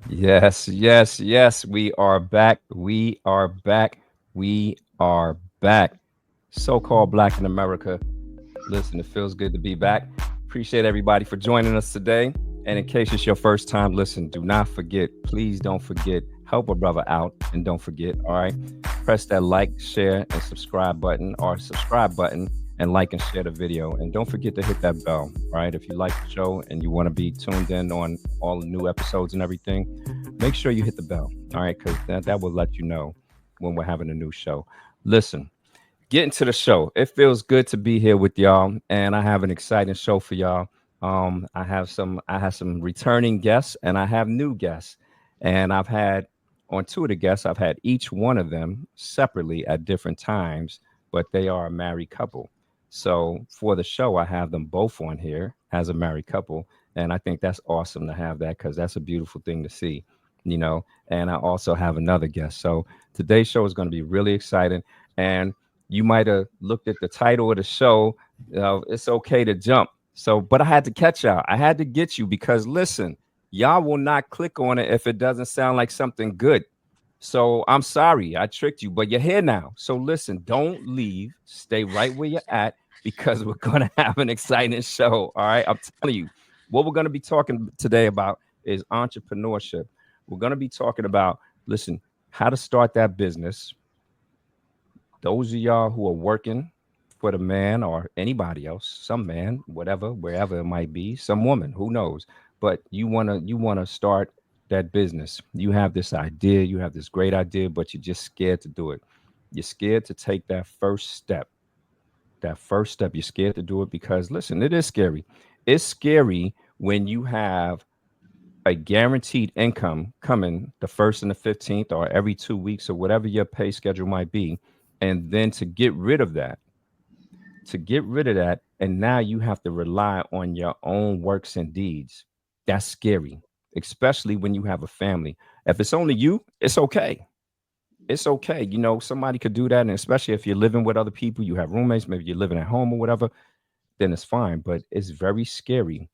Yes, yes, yes. We are back. We are back. We are back. So called Black in America. Listen, it feels good to be back. Appreciate everybody for joining us today. And in case it's your first time, listen, do not forget, please don't forget, help a brother out and don't forget, all right? Press that like, share, and subscribe button or subscribe button and like and share the video. And don't forget to hit that bell, all right? If you like the show and you want to be tuned in on all the new episodes and everything, make sure you hit the bell, all right? Because that will let you know when we're having a new show. Listen, getting to the show. It feels good to be here with y'all, and I have an exciting show for y'all. I have some returning guests, and I have new guests, and I've had on two of the guests. I've had each one of them separately at different times, but they are a married couple. So for the show, I have them both on here as a married couple, and I think that's awesome to have that because that's a beautiful thing to see, you know. And I also have another guest. So today's show is going to be really exciting, and you might have looked at the title of the show. It's okay to jump. So, but I had to catch y'all. I had to get you because listen, y'all will not click on it if it doesn't sound like something good. So I'm sorry, I tricked you, but you're here now. So listen, don't leave. Stay right where you're at because we're gonna have an exciting show. All right. I'm telling you, what we're gonna be talking today about is entrepreneurship. We're gonna be talking about, listen, how to start that business, those of y'all who are working for the man or anybody else, some man, whatever, wherever it might be, some woman, who knows, but you want to start that business. You have this idea, you have this great idea, but you're just scared to do it. You're scared to take that first step. That first step, you're scared to do it because listen, it is scary. It's scary when you have a guaranteed income coming the first and the 15th or every 2 weeks or whatever your pay schedule might be, and then to get rid of that, and now you have to rely on your own works and deeds. That's scary, especially when you have a family. If it's only you, it's okay. It's okay. You know, somebody could do that, and especially if you're living with other people, you have roommates, maybe you're living at home or whatever, then it's fine. But it's very scary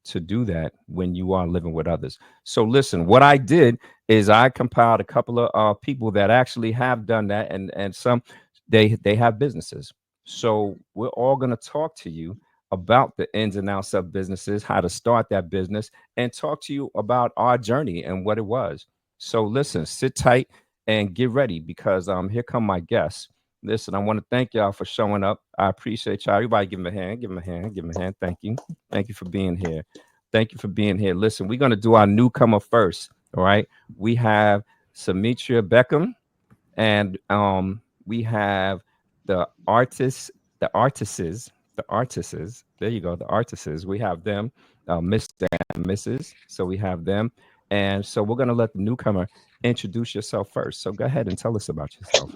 to do that when you are living with others. So listen, what I did is I compiled a couple of people that actually have done that, and some they have businesses. So we're all going to talk to you about the ins and outs of businesses, how to start that business, and talk to you about our journey and what it was. So listen, sit tight and get ready because here come my guests. Listen, I want to thank y'all for showing up. I appreciate y'all. Everybody give them a hand, give them a hand, give them a hand. Thank you. Thank you for being here. Thank you for being here. Listen, we're going to do our newcomer first. All right. We have Samitria Beckham, and we have the artists, the artists, the artists. There you go, the artists. We have them, Mr. and Mrs. So we have them. And so we're going to let the newcomer introduce yourself first. So go ahead and tell us about yourself.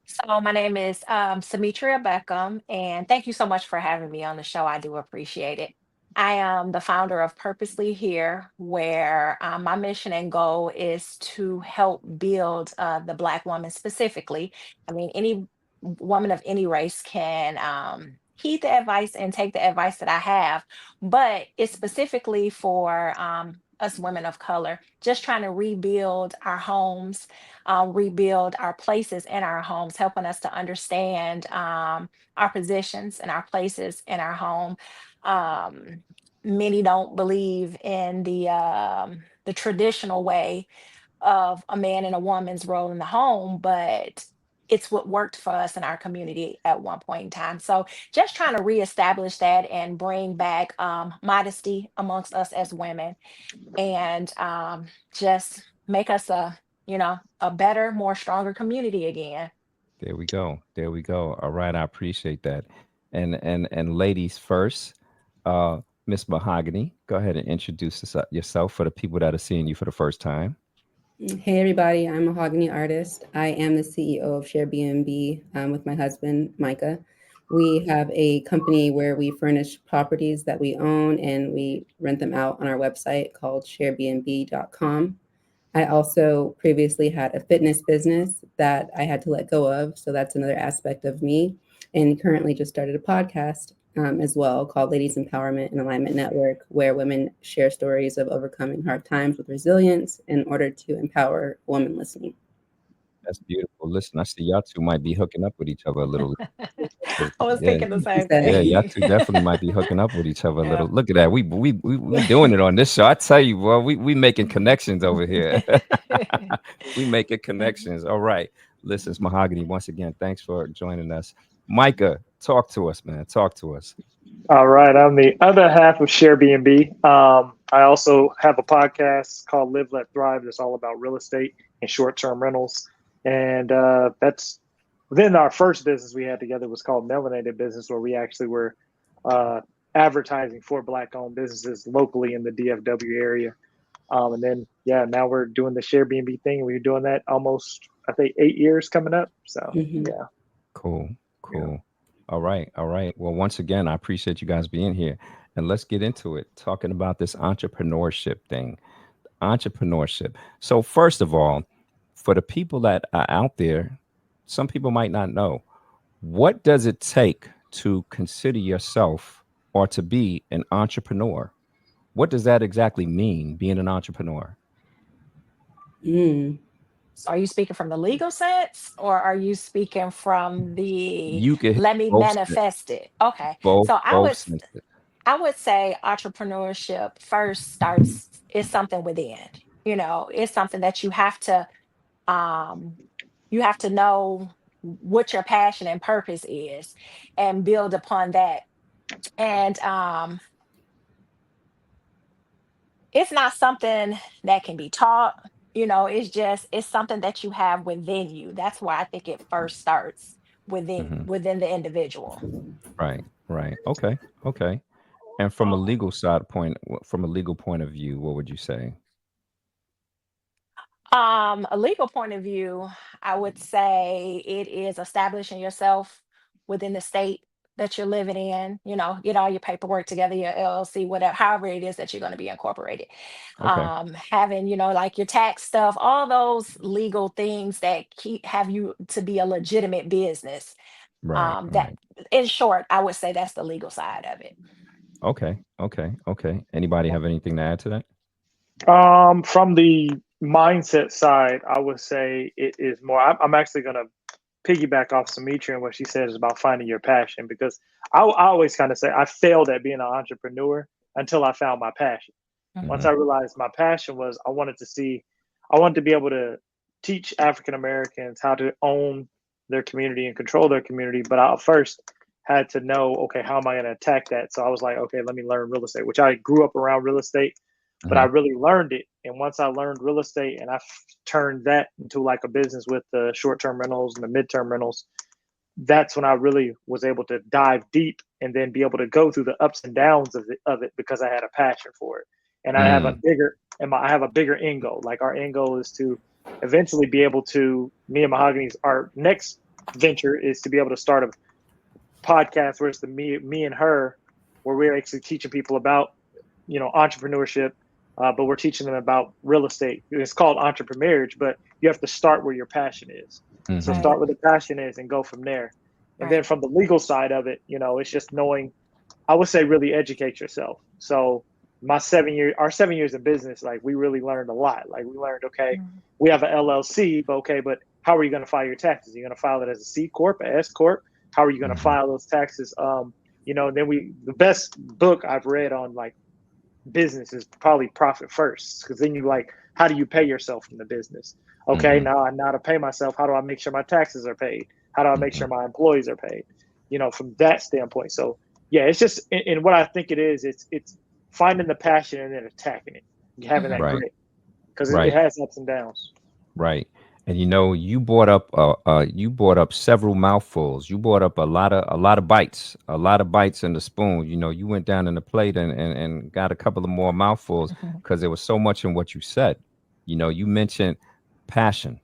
So my name is Samitria Beckham, and thank you so much for having me on the show. I do appreciate it. I am the founder of Purposely Here, where my mission and goal is to help build the Black woman specifically. I mean, any woman of any race can heed the advice and take the advice that I have, but it's specifically for us women of color, just trying to rebuild our homes, rebuild our places in our homes, helping us to understand our positions and our places in our home. Um, Many don't believe in the traditional way of a man and a woman's role in the home, but it's what worked for us in our community at one point in time. So just trying to reestablish that and bring back modesty amongst us as women, and just make us a better, more stronger community again. There we go. There we go. All right, I appreciate that. And ladies first, Miss Mahogany, go ahead and introduce yourself for the people that are seeing you for the first time. Hey everybody, I'm Mahogany Artist. I am the CEO of Share B&B with my husband, Micah. We have a company where we furnish properties that we own and we rent them out on our website called sharebnb.com. I also previously had a fitness business that I had to let go of. So that's another aspect of me. And currently just started a podcast. as well, called Ladies Empowerment and Alignment Network, where women share stories of overcoming hard times with resilience in order to empower women listening. That's beautiful. Listen, I see y'all two might be hooking up with each other a little. I was Yeah, thinking the He same yeah, said, y'all thing. two definitely might be hooking up with each other a Yeah. little. Look at that. We doing it on this show. I tell you, boy, we making connections over here. We making connections. All right. Listen, it's Mahogany. Once again, thanks for joining us. Micah, talk to us, man. Talk to us. All right, I'm the other half of Share B&B. I also have a podcast called Live Let Thrive that's all about real estate and short-term rentals. And that's within our first business we had together was called Melanated Business, where we actually were uh, advertising for Black-owned businesses locally in the DFW area. And then, yeah, now we're doing the Share B&B thing. We're doing that almost, I think, 8 years coming up. So, Mhm. yeah. Cool. Cool. All right. All right. Well, once again, I appreciate you guys being here. And let's get into it, talking about this entrepreneurship thing. Entrepreneurship. So, first of all, for the people that are out there, some people might not know, what does it take to consider yourself or to be an entrepreneur? What does that exactly mean, being an entrepreneur? Mm. So are you speaking from the legal sense or are you speaking from the You can hit let me both, manifest it? Okay. both, So both senses. I would say entrepreneurship first starts is something within. It's something that um you have to know what your passion and purpose is and build upon that. And it's not something that can be taught. It's something that you have within you. That's why I think it first starts within Mhm. within the individual. Right. Right. Okay. Okay. And from a legal point of view, what would you say? A legal point of view, I would say it is establishing yourself within the state that you're living in. Get all your paperwork together, your LLC, whatever, however it is that you're going to be incorporated. Okay. Having, like your tax stuff, all those legal things that have you to be a legitimate business. Right. That, Right. in short, I would say that's the legal side of it. Okay. Okay. Okay. Anybody have anything to add to that? From the mindset side, I would say it is more. I'm actually going to piggyback off Sumitra and what she said is about finding your passion because I always kind of say I failed at being an entrepreneur until I found my passion. Once Hmm. I realized my passion was I wanted to be able to teach African Americans how to own their community and control their community. But I first had to know, okay, how am I going to attack that? So I was like, okay, let me learn real estate, which I grew up around real estate, but I Hmm. really learned it. And once I learned real estate and turned that into like a business with the short term rentals and the midterm rentals, that's when I really was able to dive deep and then be able to go through the ups and downs of it because I had a passion for it. And Mm. I have a bigger end goal. Like our end goal is to eventually be able to me and Mahogany's our next venture is to be able to start a podcast where it's the me and her where we're actually teaching people about entrepreneurship, but we're teaching them about real estate. It's called entrepreneurship, but you have to start where your passion is. So Hmm. Right, start where the passion is and go from there. And then right. from the legal side of it, it's just knowing. I would say really educate yourself. So our 7 years in business, like we really learned a lot. Like we learned, okay, Mhm. we have an LLC, but how are you going to file your taxes? Are you going to file it as a C corp, a S corp? How are you going to Hmm. file those taxes? And then the best book I've read on like business is probably Profit First, because then you like, how do you pay yourself in the business? Okay, Hmm. now to pay myself, how do I make sure my taxes are paid? How do I make Hmm. sure my employees are paid? From that standpoint. So yeah, it's just and what I think it is, it's finding the passion and then attacking it, having that Mhm. Right. grit, because it Right. has ups and downs. Right. And you brought up several mouthfuls. You brought up a lot of bites in the spoon. You went down in the plate and got a couple of more mouthfuls Mhm. because there was so much in what you said. You mentioned passion.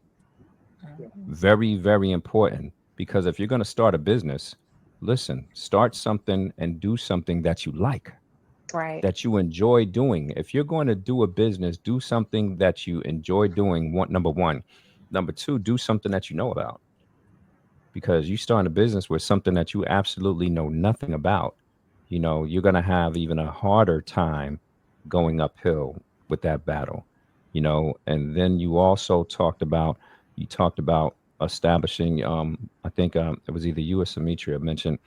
Yeah. Mhm. Very, very important, because if you're going to start a business, listen, start something and do something that you like, Right. that you enjoy doing. If you're going to do a business, do something that you enjoy doing. Number one. Number two, do something that you know about, because you start a business with something that you absolutely know nothing about. you're going to have even a harder time going uphill with that battle, and then you talked about establishing, I think it was either you or Symmetria mentioned,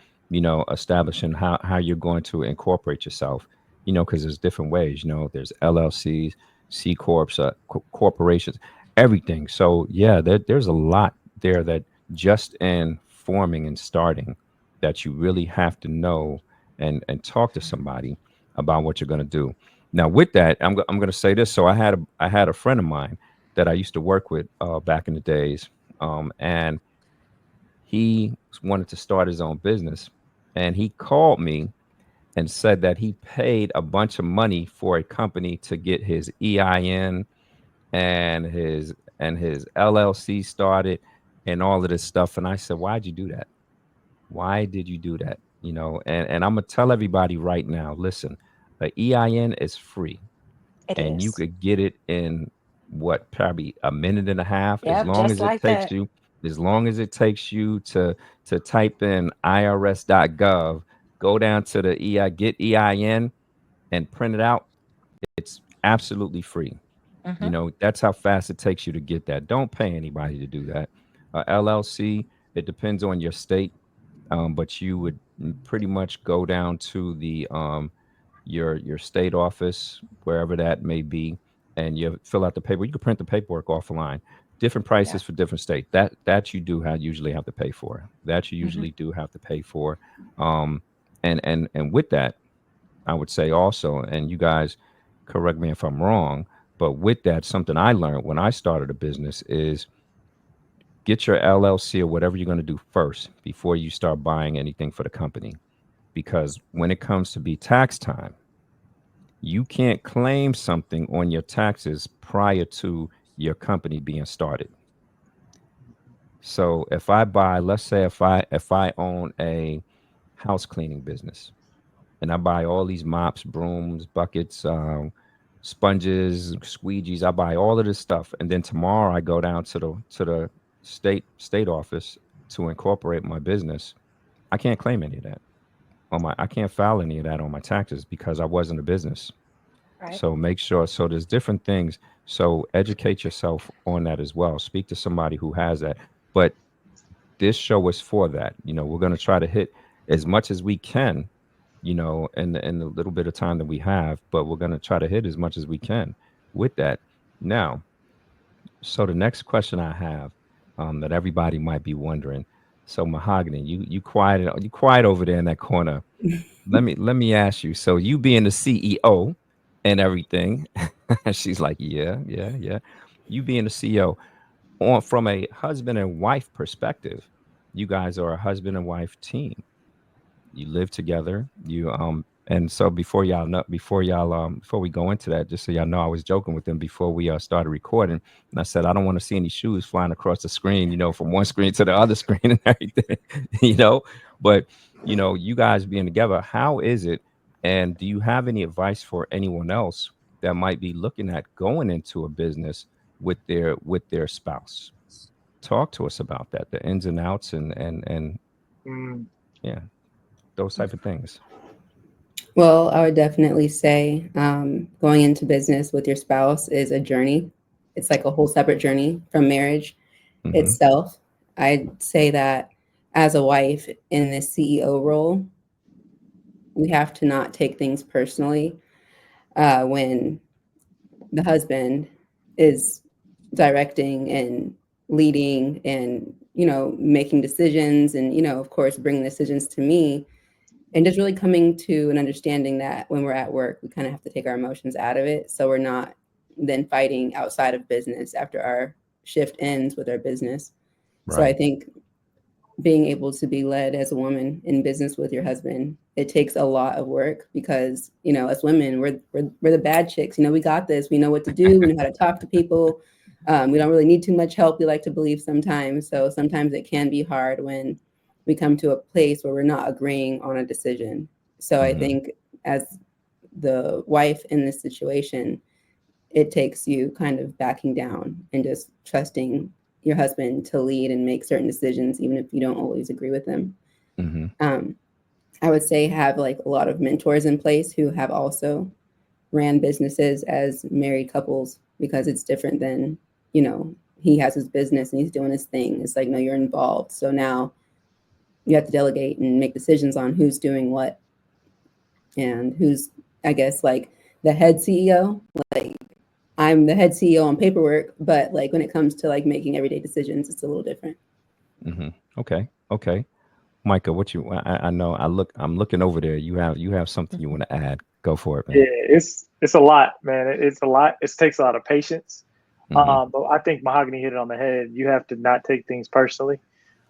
establishing how you're going to incorporate yourself, because there's different ways, there's LLCs, C Corps, corporations, everything. So yeah, there's a lot there that just in forming and starting that you really have to know and talk to somebody about what you're going to do. Now, with that, I'm going to say this. So I had a friend of mine that I used to work with back in the days, and he wanted to start his own business, and he called me and said that he paid a bunch of money for a company to get his EIN and his LLC started and all of this stuff. And I said, why'd you do that? Why did you do that? And I'm gonna tell everybody right now, listen, the EIN is free It and you is. could get it in what, probably a minute and a half, as Yep, long just as it like takes that. you, to type in irs.gov, go down to the get EIN and print it out. It's absolutely free. Hmm. That's how fast it takes you to get that. Don't pay anybody to do that. LLC, it depends on your state, but you would pretty much go down to the your state office, wherever that may be, and you fill out the paper. You can print the paperwork offline. Different Yeah. prices for different state. That you do usually have to pay for. That you Hmm. usually do have to pay for. Um, and with that, I would say also, and you guys correct me if I'm wrong, but with that, something I learned when I started a business is get your LLC or whatever you're going to do first before you start buying anything for the company. Because when it comes to be tax time, you can't claim something on your taxes prior to your company being started. So if I buy, let's say if I own a house cleaning business and I buy all these mops, brooms, buckets, sponges, squeegees. I buy all of this stuff, and then tomorrow I go down to the state office to incorporate my business. I can't claim any of that on my. I can't file any of that on my taxes because I wasn't a business. Right. So make sure. So there's different things. So educate yourself on that as well. Speak to somebody who has that. But this show is for that. We're going to try to hit as much as we can, in the little bit of time that we have, but we're going to try to hit as much as we can with that. Now, so the next question I have, that everybody might be wondering. So Mahogany, you quiet over there in that corner. Let me ask you. So you being the CEO and everything, she's like, yeah, yeah, yeah. You being the CEO, on from a husband and wife perspective, you guys are a husband and wife team. You live together. And so before we go into that, just so y'all know, I was joking with them before we started recording, and I said I don't want to see any shoes flying across the screen, from one screen to the other screen and everything, you know. But you guys being together, how is it? And do you have any advice for anyone else that might be looking at going into a business with their spouse? Talk to us about that, the ins and outs, and Mm, yeah, those type of things. Well, I would definitely say going into business with your spouse is a journey. It's like a whole separate journey from marriage Hmm. itself. I'd say that as a wife in this CEO role, we have to not take things personally when the husband is directing and leading and, making decisions and, of course, bringing decisions to me. And just really coming to an understanding that when we're at work, we kind of have to take our emotions out of it. So we're not then fighting outside of business after our shift ends with our business. So I Right. think being able to be led as a woman in business with your husband, it takes a lot of work because, as women, we're the bad chicks. We got this. We know what to do. We know how to talk to people. We don't really need too much help. We like to believe sometimes. So sometimes it can be hard when we come to a place where we're not agreeing on a decision. So I Hmm. think as the wife in this situation, it takes you kind of backing down and just trusting your husband to lead and make certain decisions, even if you don't always agree with them. Hmm. Um, I would say have like a lot of mentors in place who have also ran businesses as married couples, because it's different than, he has his business and he's doing his thing. It's like, no, you're involved. So now you have to delegate and make decisions on who's doing what and who's, I guess, like the head CEO. Like, I'm the head CEO on paperwork, but like when it comes to like making everyday decisions, it's a little different. Okay. Micah, what you? I know. I'm looking over there. You have something you want to add? Go for it, man. Yeah, it's a lot, man. It's a lot. It takes a lot of patience. But I think Mahogany hit it on the head. You have to not take things personally,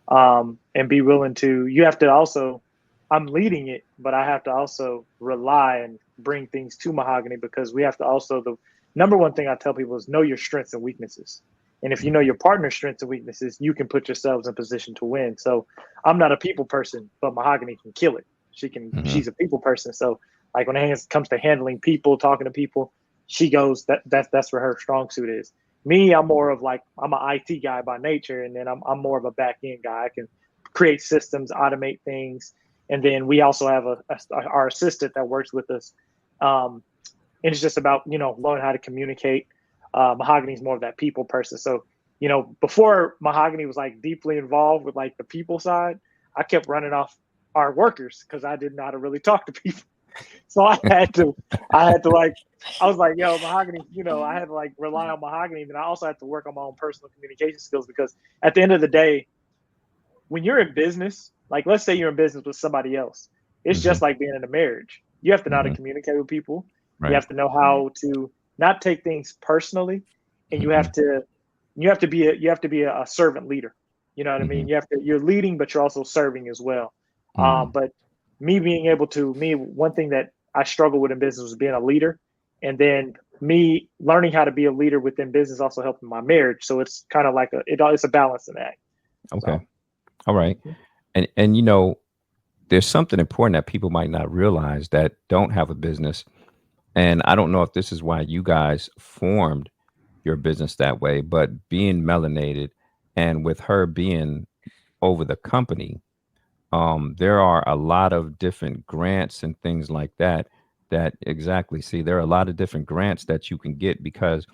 and be willing to. You have to also. I'm leading it, but I have to also rely and bring things to Mahogany, because we have to also. The number one thing I tell people is know your strengths and weaknesses. And if you know your partner's strengths and weaknesses, you can put yourselves in position to win. So I'm not a people person, but Mahogany can kill it. She's a people person. So like when it comes to handling people, talking to people, she goes, that's where her strong suit is. Me, I'm more of like, I'm an IT guy by nature. And then I'm more of a back end guy. I can create systems, automate things. And then we also have our assistant that works with us. And it's just about, learning how to communicate. Mahogany's more of that people person. So, before Mahogany was like deeply involved with like the people side, I kept running off our workers because I didn't know how to really talk to people. So I had to like, I was like, yo, Mahogany, I had to like rely on Mahogany. And I also had to work on my own personal communication skills, because at the end of the day, when you're in business, like let's say you're in business with somebody else, it's just like being in a marriage. You have to know how to communicate with people. Right. You have to know how to not take things personally, and you have to be a servant leader. You know what I mean? You're leading, but you're also serving as well. But one thing that I struggled with in business was being a leader, and then me learning how to be a leader within business also helped in my marriage. So it's kind of like it's a balancing act. Okay. So. All right. And there's something important that people might not realize that don't have a business. And I don't know if this is why you guys formed your business that way, but being melanated and with her being over the company, there are a lot of different grants and things like that. There are a lot of different grants that you can get because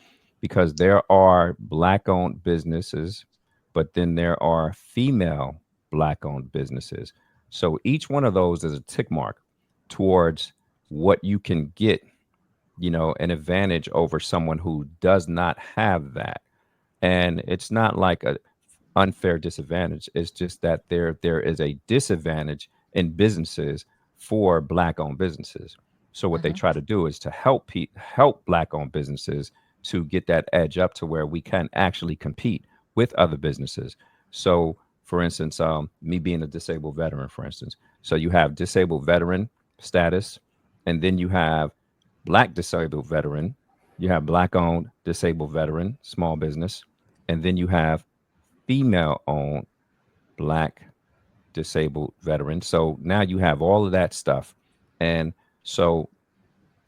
there are Black-owned businesses, but then there are female Black-owned businesses. So each one of those is a tick mark towards what you can get, an advantage over someone who does not have that. And it's not like a unfair disadvantage. It's just that there is a disadvantage in businesses for Black-owned businesses. So what they try to do is to help Black-owned businesses to get that edge up to where we can actually compete with other businesses. So for instance, me being a disabled veteran, for instance, so you have disabled veteran status, and then you have Black disabled veteran, you have Black-owned disabled veteran, small business, and then you have female-owned Black disabled veteran. So now you have all of that stuff. And so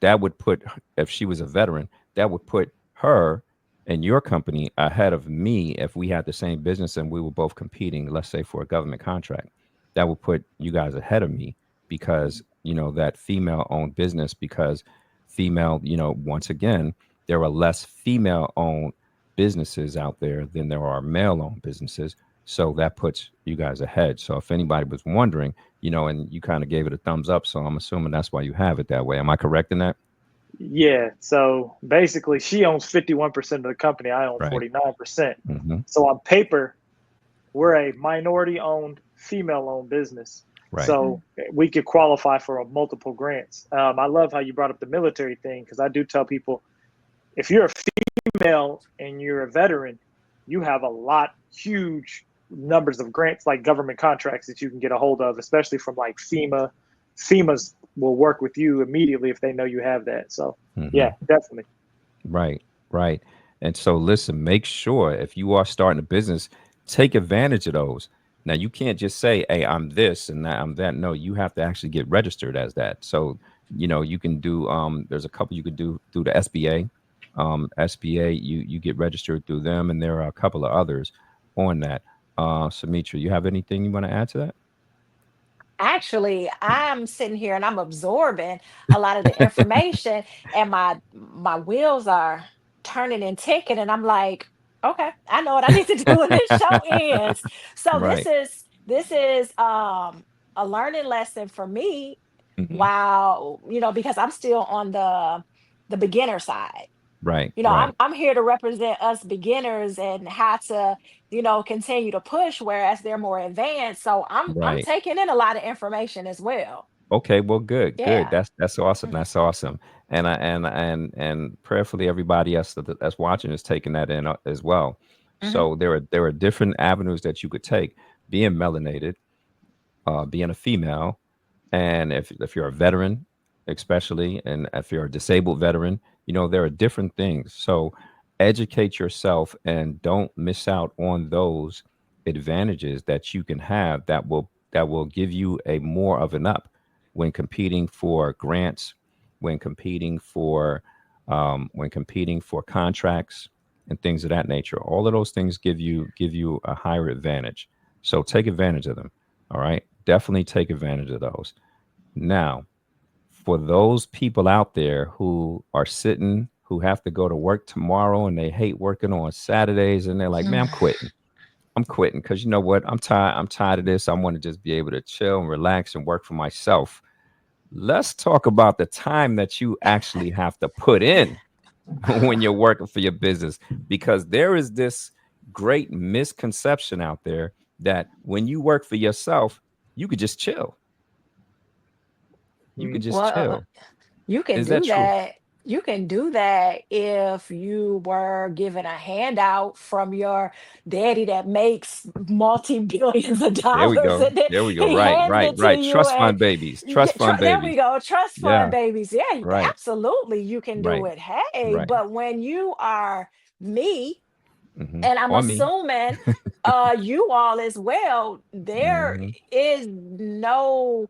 that would put, if she was a veteran, that would put her and your company ahead of me if we had the same business and we were both competing, let's say for a government contract. That would put you guys ahead of me because, that female-owned business, because female, once again, there are less female-owned businesses out there than there are male-owned businesses. So that puts you guys ahead. So if anybody was wondering, and you kind of gave it a thumbs up, so I'm assuming that's why you have it that way. Am I correct in that? Yeah. So basically, she owns 51% of the company. I own 49%. So on paper, we're a minority-owned, female-owned business. Right. So we could qualify for multiple grants. I love how you brought up the military thing, because I do tell people, if you're a female and you're a veteran, you have huge numbers of grants, like government contracts that you can get a hold of, especially from like FEMA. FEMA's will work with you immediately if they know you have that. So yeah, definitely. Right. And so listen, make sure if you are starting a business, take advantage of those. Now you can't just say, hey, I'm this and I'm that. No, you have to actually get registered as that. So, you can do, there's a couple you could do through the SBA. SBA, you get registered through them, and there are a couple of others on that. Sumitra, you have anything you want to add to that? Actually, I'm sitting here and I'm absorbing a lot of the information, and my wheels are turning and ticking, and I'm like, okay, I know what I need to do when this show ends. So Right. this is a learning lesson for me, Hmm. while because I'm still on the beginner side. Right. I'm Right. I'm here to represent us beginners and how to, continue to push, whereas they're more advanced. So I'm Right. taking in a lot of information as well. Okay, well, good, good. Yeah. That's awesome. Mhm. That's awesome. And prayerfully, everybody else that's watching is taking that in as well. Mhm. So there are different avenues that you could take. Being melanated, being a female, and if you're a veteran, especially, and if you're a disabled veteran, there are different things. So educate yourself and don't miss out on those advantages that you can have that will give you a more of an up when competing for grants, when competing for contracts and things of that nature. All of those things give you a higher advantage. So take advantage of them. All right. Definitely take advantage of those. Now, for those people out there who are sitting, who have to go to work tomorrow and they hate working on Saturdays and they're like, man, I'm quitting. I'm quitting because you know what? I'm tired. I'm tired of this. I want to just be able to chill and relax and work for myself. Let's talk about the time that you actually have to put in when you're working for your business, because there is this great misconception out there that when you work for yourself, you could just chill. You could Mm. just Well, chill. you can Is that do true? that. You can do that if you were given a handout from your daddy that makes multi-billions of There we dollars, go. and then There we go. he Right, hands right, it to right. you, Trust and fund babies. Trust fund there we babies. go, trust fund Yeah. babies. Yeah, Right. absolutely, you can do Right. it. Hey, Right. but when you are me, and I'm On me. assuming you all as well, there Hmm. is no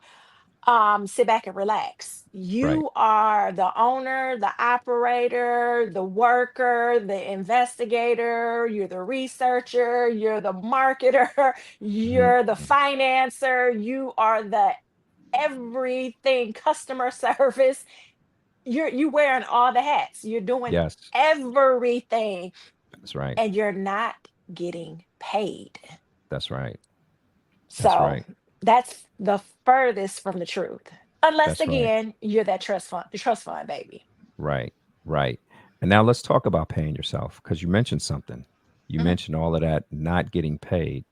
sit back and relax. Right. You are the owner, the operator, the worker, the investigator, you're the researcher, you're the marketer, Hmm. you're the financer, you are the everything, customer service. You wearing all the hats. You're doing Yes. everything, That's right. and you're not getting paid. That's right. That's So right. that's the furthest from the truth. Unless That's right. again, you're that trust fund baby. Right. Right. And now let's talk about paying yourself because you mentioned something. You Mhm. mentioned all of that not getting paid.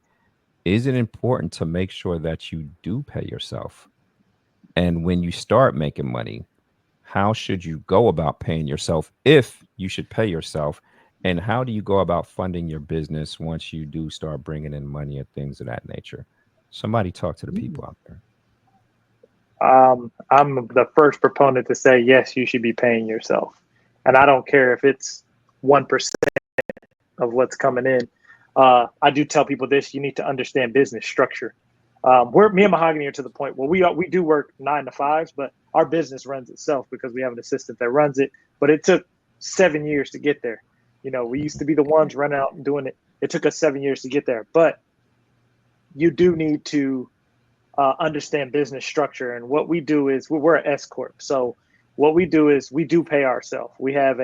Is it important to make sure that you do pay yourself? And when you start making money, how should you go about paying yourself if you should pay yourself? And how do you go about funding your business once you do start bringing in money and things of that nature? Somebody talk to the people out there. I'm the first proponent to say yes, you should be paying yourself, and I don't care if it's 1% of what's coming in. I do tell people this: you need to understand business structure. We're me and Mahogany are to the point where we do work 9 to 5s, but our business runs itself because we have an assistant that runs it. But it took 7 years to get there. We used to be the ones running out and doing it. It took us 7 years to get there, but you do need to understand business structure. And what we do is we're an S corp. So what we do is we do pay ourselves. We have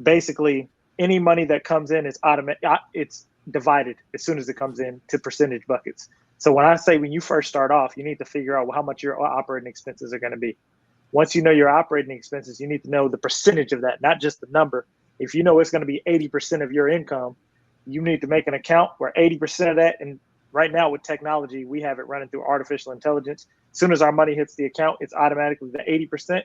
basically any money that comes in is automatic. It's divided as soon as it comes in to percentage buckets. So when I say when you first start off, you need to figure out how much your operating expenses are going to be. Once you know your operating expenses, you need to know the percentage of that, not just the number. If you know it's going to be 80% of your income, you need to make an account where 80% of that, and right now with technology, we have it running through artificial intelligence. As soon as our money hits the account, it's automatically the 80%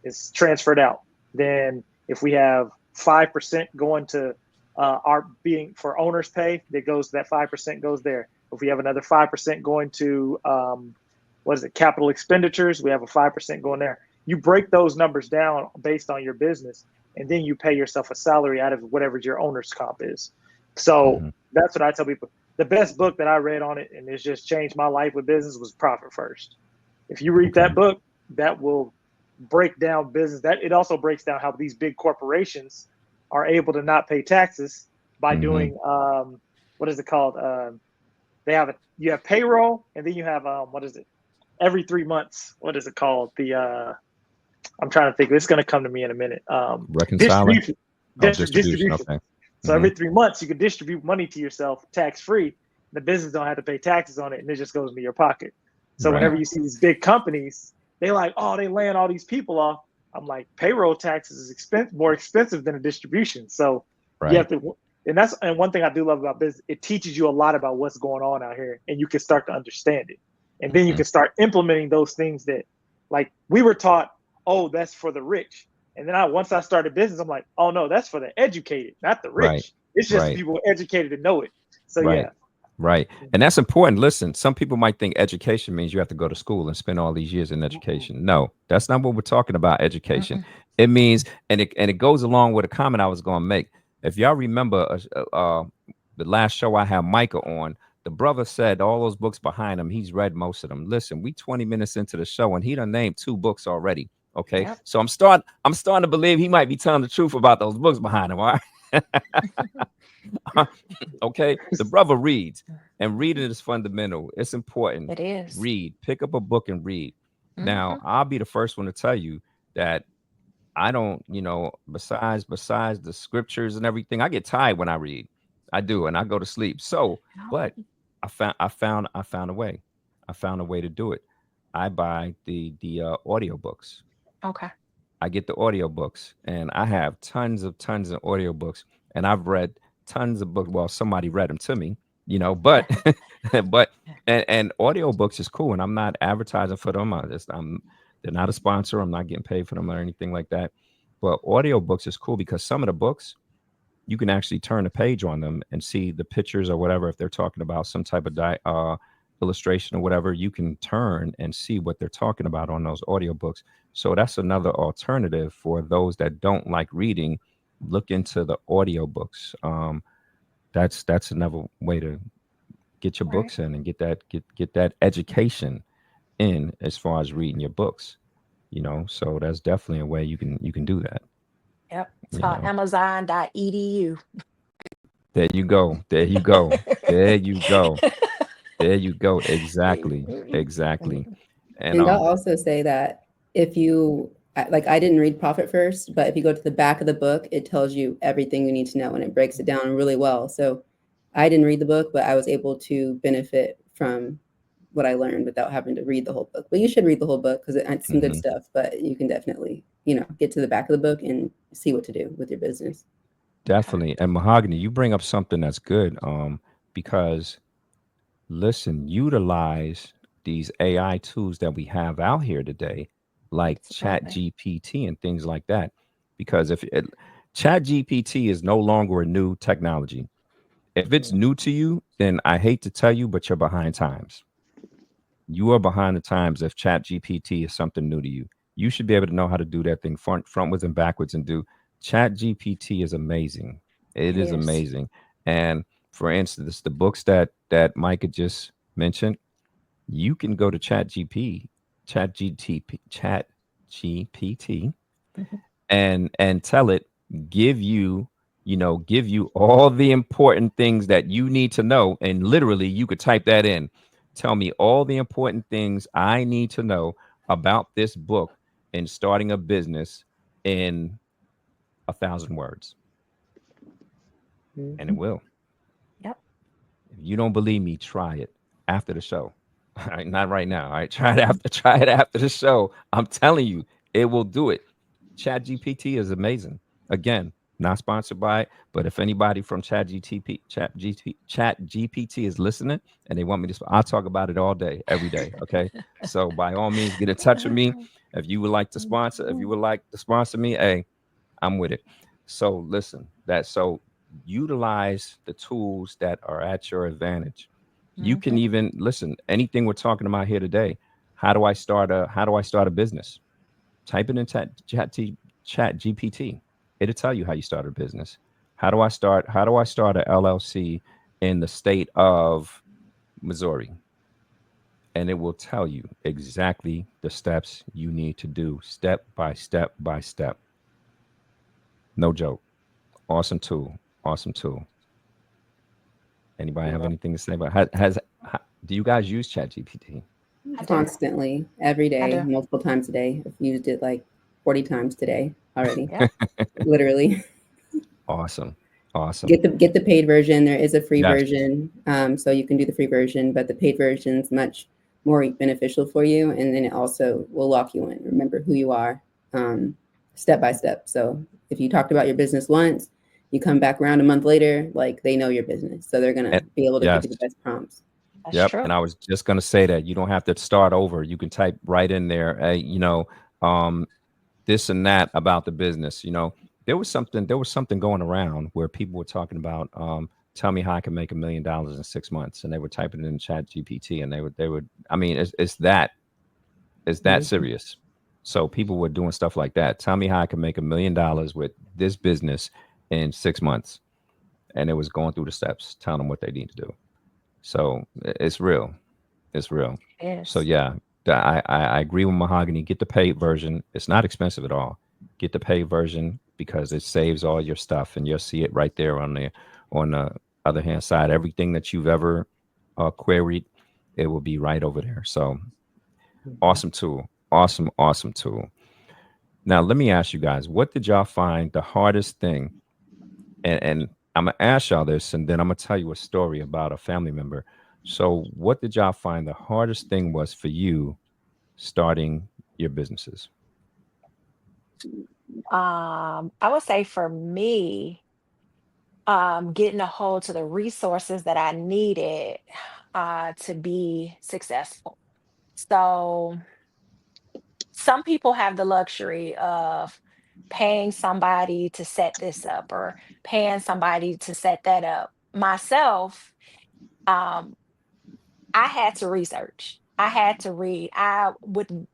is transferred out. Then if we have 5% going to our being for owners pay, that 5% goes there. If we have another 5% going to capital expenditures, we have a 5% going there. You break those numbers down based on your business, and then you pay yourself a salary out of whatever your owner's comp is. So Hmm. that's what I tell people. The best book that I read on it, and it's just changed my life with business, was Profit First. If you read Okay. that book, that will break down business. That it also breaks down how these big corporations are able to not pay taxes by Hmm. doing what is it called? You have payroll, and then you have what is it? every 3 months. What is it called? I'm trying to think. It's going to come to me in a minute. Reconciling. Distribution. Okay. So every 3 months, you can distribute money to yourself tax free. The business don't have to pay taxes on it, and it just goes into your pocket. So Right. whenever you see these big companies, they like, oh, they laying all these people off. I'm like, payroll taxes is more expensive than a distribution. So Right. you have to, and one thing I do love about business, it teaches you a lot about what's going on out here, and you can start to understand it, and then you can start implementing those things that, like, we were taught, oh, that's for the rich. And then once I started business, I'm like, oh no, that's for the educated, not the rich. Right. It's just Right. people educated to know it. So Right. yeah. Right. And that's important. Listen, some people might think education means you have to go to school and spend all these years in education. No, that's not what we're talking about, education. It means, and it goes along with a comment I was going to make. If y'all remember the last show I had Micah on, the brother said all those books behind him, he's read most of them. Listen, we 20 minutes into the show and he done named 2 books already. Okay. Yep. So I'm starting to believe he might be telling the truth about those books behind him. All right. Okay, the brother reads, and reading is fundamental. It's important. It is. Read, pick up a book and read. Now, I'll be the first one to tell you that I don't, besides the scriptures and everything, I get tired when I read. I do, and I go to sleep. So, but I found a way. I found a way to do it. I buy the audiobooks. Okay. I get the audiobooks, and I have tons of audiobooks, and I've read tons of books. Well, somebody read them to me, but and audiobooks is cool, and I'm not advertising for them. They're not a sponsor. I'm not getting paid for them or anything like that. But audiobooks is cool because some of the books you can actually turn a page on them and see the pictures or whatever. If they're talking about some type of illustration or whatever, you can turn and see what they're talking about on those audiobooks. So that's another alternative for those that don't like reading. Look into the audiobooks. That's another way to get your books in and get that education in as far as reading your books. So that's definitely a way you can do that. Yep. It's called Amazon.edu. There you go. There you go. There you go. There you go. Exactly. And I'll also say that if you, like, I didn't read Profit First, but if you go to the back of the book, it tells you everything you need to know and it breaks it down really well. So I didn't read the book, but I was able to benefit from what I learned without having to read the whole book. But you should read the whole book because it's some good stuff, but you can definitely, get to the back of the book and see what to do with your business. Definitely. And Mahogany, you bring up something that's good, because listen, utilize these AI tools that we have out here today, like ChatGPT and things like that. Because if ChatGPT is no longer a new technology, if it's new to you, then I hate to tell you, but you're behind times. You are behind the times if ChatGPT is something new to you. You should be able to know how to do that thing frontwards and backwards and do. ChatGPT is amazing. It is amazing. And for instance, the books that Micah just mentioned, you can go to ChatGPT, and tell it, give you all the important things that you need to know. And literally you could type that in. Tell me all the important things I need to know about this book and starting a business in 1,000 words. And it will. Yep. If you don't believe me, try it after the show. All right, not right now. All right, try it after the show. I'm telling you, it will do it. ChatGPT is amazing. Again, not sponsored by it, but if anybody from ChatGPT is listening and they want me to, I'll talk about it all day, every day. Okay, so by all means, get in touch with me if you would like to sponsor. If you would like to sponsor me, hey, I'm with it. So listen, utilize the tools that are at your advantage. You can even listen, anything we're talking about here today. How do I start a business? Type it in ChatGPT. It'll tell you how you start a business. How do I start a LLC in the state of Missouri? And it will tell you exactly the steps you need to do, step by step by step. No joke. Awesome tool. Anybody have anything to say about do you guys use ChatGPT? I do. Constantly, every I day, do. multiple times a day. I've used it like 40 times today already. Yeah. Literally. Awesome. Awesome. Get the paid version. There is a free Yes. version, so you can do the free version, but the paid version is much more beneficial for you, and then it also will lock you in. Remember who you are, step by step. So if you talked about your business once, you come back around a month later, like they know your business, so they're gonna And be able to give yes. you the best prompts. That's Yep. true. And I was just going to say that you don't have to start over. You can type right in there, this and that about the business. There was something going around where people were talking about, tell me how I can make $1 million in 6 months. And they were typing it in Chat GPT, and they would, I mean, it's that Mhm. serious. So people were doing stuff like that. Tell me how I can make $1 million with this business in 6 months. And it was going through the steps, telling them what they need to do. So it's real. It's real. So Yes. yeah, I agree with Mahogany. Get the paid version. It's not expensive at all. Get the paid version because it saves all your stuff, and you'll see it right there on the other hand side. Everything that you've ever queried, it will be right over there. So awesome tool. Awesome tool. Now let me ask you guys, what did y'all find the hardest thing? And I'm gonna ask y'all this, and then I'm gonna tell you a story about a family member. So, what did y'all find the hardest thing was for you starting your businesses? I would say for me, getting a hold to the resources that I needed to be successful. So some people have the luxury of paying somebody to set this up or paying somebody to set that up. Myself, um, I had to research. I had to read. I would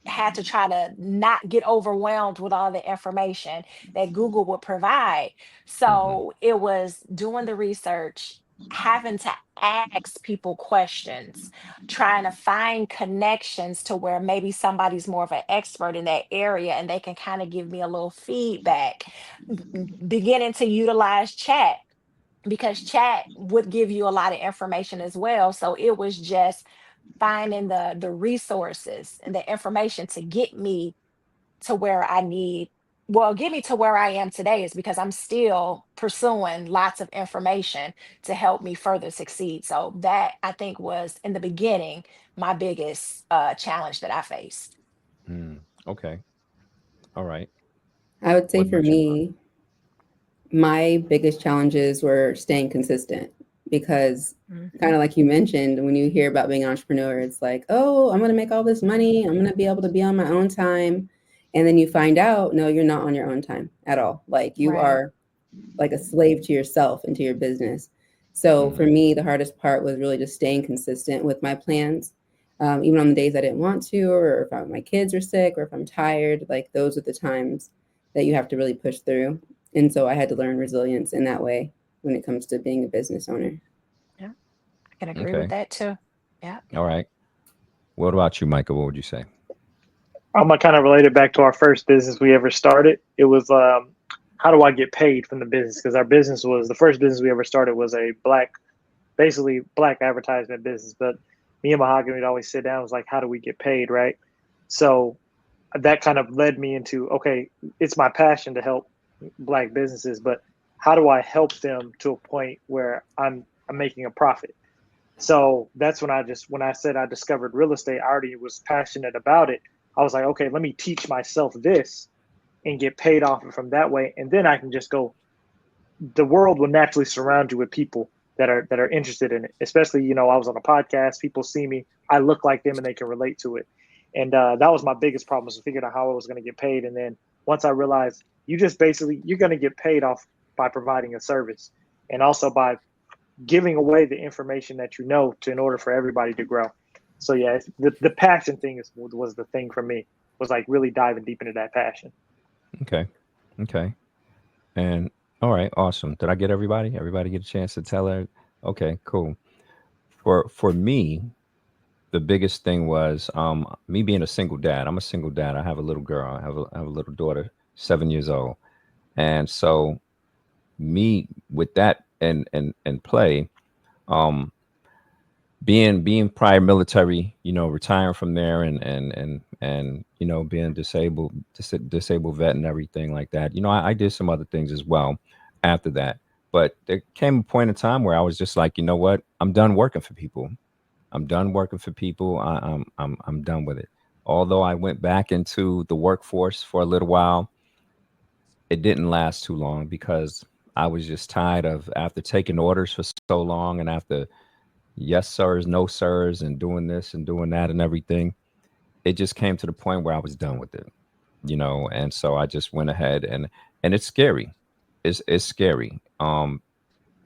had to try to not get overwhelmed with all the information that Google would provide. Hmm. So it was doing the research, having to ask people questions, trying to find connections to where maybe somebody's more of an expert in that area and they can kind of give me a little feedback, beginning to utilize chat because chat would give you a lot of information as well. So it was just finding the resources and the information to get me to where I need, well, get me to where I am today is because I'm still pursuing lots of information to help me further succeed. So that I think was in the beginning my biggest challenge that I faced. Okay. All right. I would say What for about you? me, my biggest challenges were staying consistent because kind Mhm. of like you mentioned, when you hear about being an entrepreneur, it's like, oh, I'm going to make all this money. I'm going to be able to be on my own time. And then you find out, no, you're not on your own time at all. Like you Right. are like a slave to yourself and to your business. So Hmm. for me, the hardest part was really just staying consistent with my plans. Even on the days I didn't want to, or if my kids are sick, or if I'm tired, like those are the times that you have to really push through. And so I had to learn resilience in that way when it comes to being a business owner. Yeah, I can agree with Okay. that too. Yeah. All right. What about you, Michael? What would you say? I'm gonna kind of relate it back to our first business we ever started. It was how do I get paid from the business? Because our business was the first business we ever started was a basically black advertisement business. But me and Mahogany would always sit down. It was like, how do we get paid, right? So that kind of led me into okay, it's my passion to help black businesses, but how do I help them to a point where I'm making a profit? So that's when I said I discovered real estate, I already was passionate about it. I was like, okay, let me teach myself this and get paid off from that way, and then I can just go. The world will naturally surround you with people that are interested in it. Especially, I was on a podcast. People see me, I look like them, and they can relate to it. And that was my biggest problem was figuring out how I was going to get paid. And then once I realized, you just basically you're going to get paid off by providing a service, and also by giving away the information that you know to in order for everybody to grow. So yeah, the passion thing was the thing for me was like really diving deep into that passion. Okay. Okay. And all right. Awesome. Did I get everybody? Everybody get a chance to tell her? Okay. Cool. For me, the biggest thing was me being a single dad. I'm a single dad. I have a little girl. I have a little daughter, 7 years old, and so me with that and play, um, being prior military, retiring from there and being disabled vet and everything like that. I did some other things as well after that. But there came a point in time where I was just like, you know what? I'm done working for people. I'm done working for people. I'm done with it. Although I went back into the workforce for a little while, it didn't last too long because I was just tired of after taking orders for so long and after yes sirs, no sirs, and doing this and doing that and everything. It just came to the point where I was done with it. And so I just went ahead and it's scary. It's scary.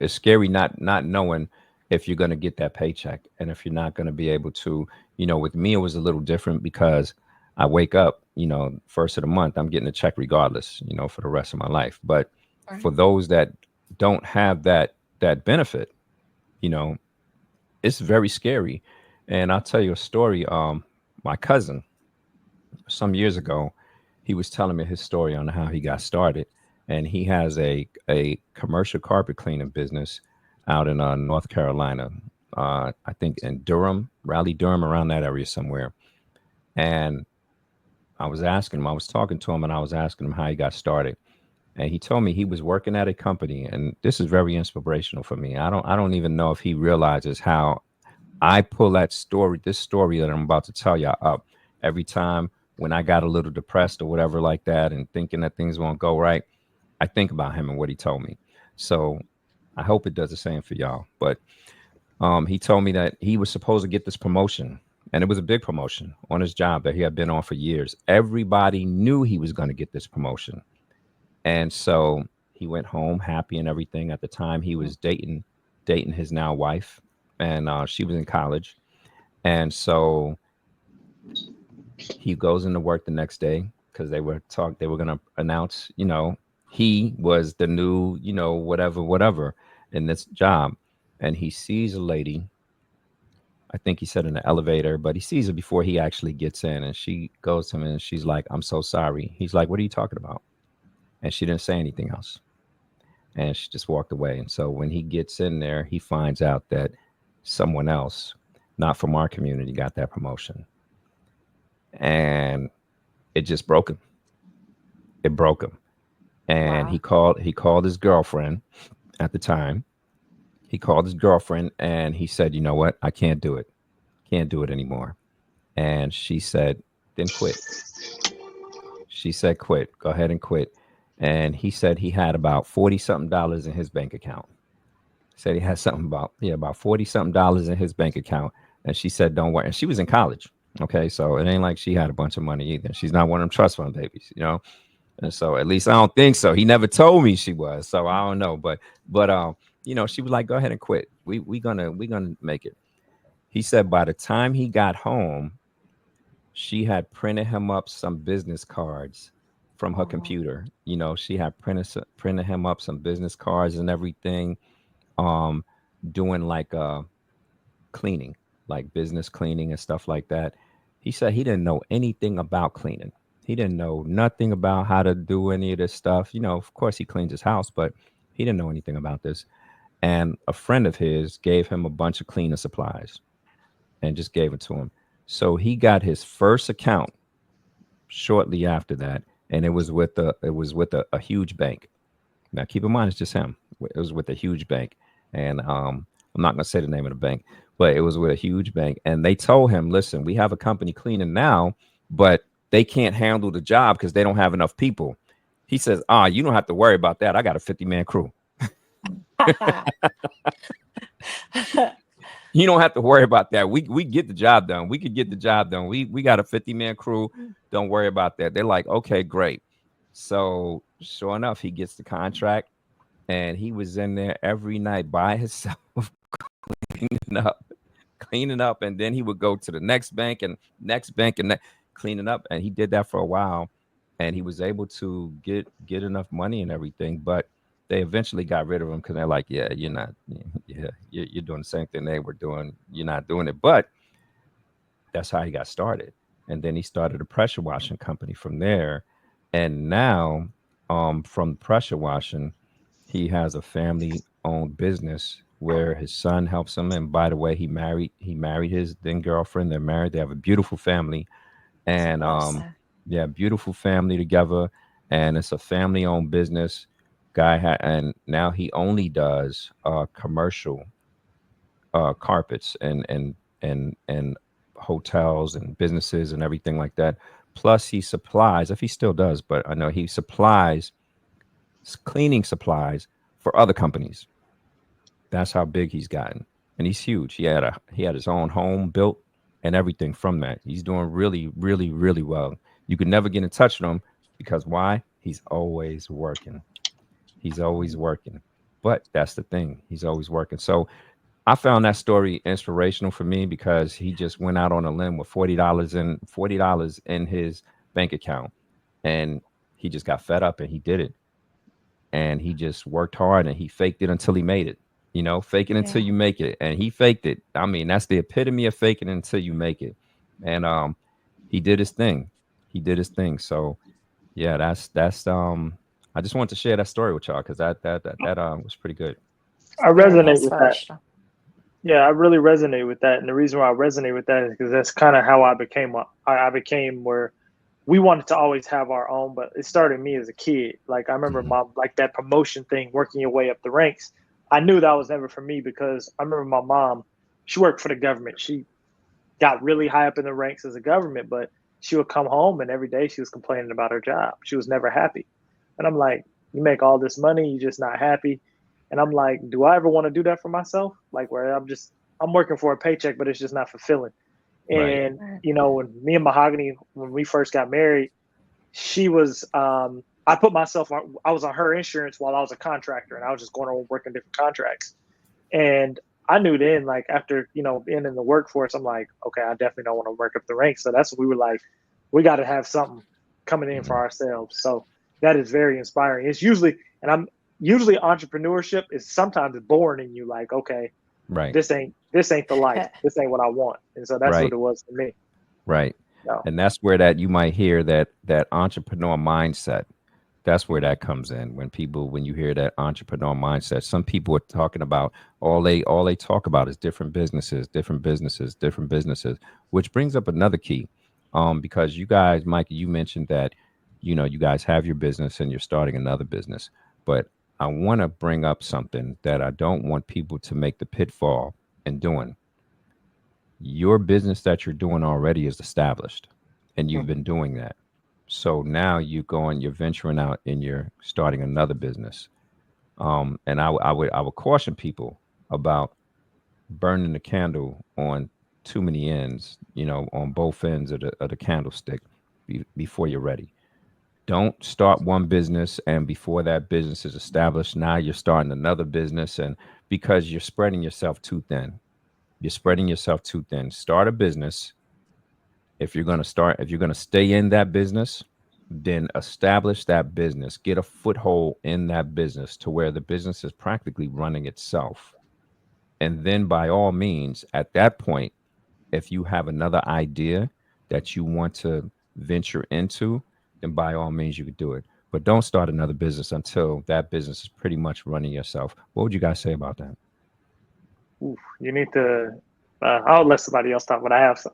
It's scary not knowing if you're going to get that paycheck and if you're not going to be able to. With me it was a little different because I wake up, first of the month, I'm getting a check regardless, for the rest of my life. But for Right. those that don't have that benefit, you know it's very scary. And I'll tell you a story. My cousin, some years ago, he was telling me his story on how he got started, and he has a commercial carpet cleaning business out in North Carolina. I think in Durham, Raleigh, Durham, around that area somewhere. And I was talking to him, and I was asking him how he got started. And he told me he was working at a company, and this is very inspirational for me. I don't even know if he realizes how I pull this story that I'm about to tell y'all up every time when I got a little depressed or whatever like that and thinking that things won't go right. I think about him and what he told me. So I hope it does the same for y'all. But he told me that he was supposed to get this promotion, and it was a big promotion on his job that he had been on for years. Everybody knew he was going to get this promotion. And so he went home happy and everything. At the time, he was dating his now wife, and she was in college. And so he goes into work the next day because they were gonna announce, he was the new, whatever in this job. And he sees a lady, I think he said in the elevator, but he sees her before he actually gets in, and she goes to him and she's like, "I'm so sorry." He's like, "What are you talking about?" And she didn't say anything else. And she just walked away. And so when he gets in there, he finds out that someone else, not from our community, got that promotion. And it just broke him. It broke him. And Wow. he called his girlfriend at the time. He called his girlfriend and he said, "You know what? I can't do it. Can't do it anymore." And she said, "Then quit." She said, "Quit. Go ahead and quit." And he said he had about 40 something dollars in his bank account. Said he had something about 40 something dollars in his bank account. And she said, "Don't worry." And she was in college. Okay. So it ain't like she had a bunch of money either. She's not one of them trust fund babies. And so at least I don't think so. He never told me she was. So I don't know. But she was like, "Go ahead and quit. We gonna make it." He said by the time he got home, she had printed him up some business cards from her Oh, computer. She had printed him up some business cards and everything, um, doing like cleaning, like business cleaning and stuff like that. He said he didn't know anything about cleaning. He didn't know nothing about how to do any of this stuff. Of course, he cleans his house, but he didn't know anything about this. And a friend of his gave him a bunch of cleaning supplies and just gave it to him. So he got his first account shortly after that, and it was with a huge bank. Now, keep in mind, it's just him. It was with a huge bank, and I'm not going to say the name of the bank, but it was with a huge bank. And they told him, "Listen, we have a company cleaning now, but they can't handle the job because they don't have enough people." He says, "You don't have to worry about that. I got a 50-man crew. wow. You don't have to worry about that. We get the job done. We could get the job done. We got a 50-man crew. Don't worry about that." They're like, "Okay, great." So sure enough, he gets the contract, and he was in there every night by himself, cleaning up, cleaning up, and then he would go to the next bank and cleaning up, and he did that for a while, and he was able to get enough money and everything, but they eventually got rid of him because they're like, "Yeah, you're not, yeah, you're doing the same thing they were doing. You're not doing it." But that's how he got started, and then he started a pressure washing company from there, and now, from pressure washing, he has a family owned business where his son helps him. And by the way, he married his then girlfriend. They're married. They have a beautiful family, That's and awesome. yeah, beautiful family together. And it's a family-owned business. And now he only does commercial carpets and hotels and businesses and everything like that. Plus, he supplies, if he still does, but I know he supplies cleaning supplies for other companies. That's how big he's gotten, and he's huge. He had his own home built and everything from that. He's doing really, really, really well. You could never get in touch with him because why? He's always working. He's always working. But that's the thing. He's always working. So I found that story inspirational for me because he just went out on a limb with $40 in his bank account, and he just got fed up and he did it. And he just worked hard and he faked it until he made it. Fake it until Yeah. you make it, and he faked it. I mean, that's the epitome of faking it until you make it. And he did his thing. He did his thing. So yeah, that's I just wanted to share that story with y'all because that was pretty good. I Very resonate with that. inspirational. Yeah, I really resonate with that, and the reason why I resonate with that is because that's kind of how I became. I became where we wanted to always have our own, but it started me as a kid. Like I remember Mhm. like that promotion thing, working your way up the ranks. I knew that was never for me because I remember my mom. She worked for the government. She got really high up in the ranks as a government, but she would come home and every day she was complaining about her job. She was never happy. And I'm like, you make all this money, you're just not happy. And I'm like, do I ever want to do that for myself? Like where I'm working for a paycheck, but it's just not fulfilling. Right. And Right. when me and Mahogany, when we first got married, she was I put myself on I was on her insurance while I was a contractor and I was just going on working different contracts. And I knew then, like after being in the workforce, I'm like, okay, I definitely don't want to work up the ranks. So that's what we were like, we got to have something coming in for Mhm. ourselves. So that is very inspiring. It's usually, and I'm usually entrepreneurship is sometimes born in you, like, okay, Right. this ain't the life. This ain't what I want. And so that's what Right. it was for me. Right. No. And that's where that you might hear that entrepreneur mindset. That's where that comes in. When you hear that entrepreneur mindset, some people are talking about all they talk about is different businesses, different businesses, different businesses, which brings up another key. Because you guys, Mike, you mentioned that, you guys have your business and you're starting another business. But I want to bring up something that I don't want people to make the pitfall in doing. Your business that you're doing already is established and you've been doing that. So now you're venturing out and you're starting another business. And I would caution people about burning the candle on too many ends, on both ends of the candlestick before you're ready. Don't start one business and before that business is established, now you're starting another business, and because you're spreading yourself too thin. You're spreading yourself too thin. Start a business. If you're going to stay in that business, then establish that business, get a foothold in that business to where the business is practically running itself. And then by all means, at that point, if you have another idea that you want to venture into, then by all means you could do it. But don't start another business until that business is pretty much running yourself. What would you guys say about that? Oof, you need to. I'll let somebody else talk, but I have some.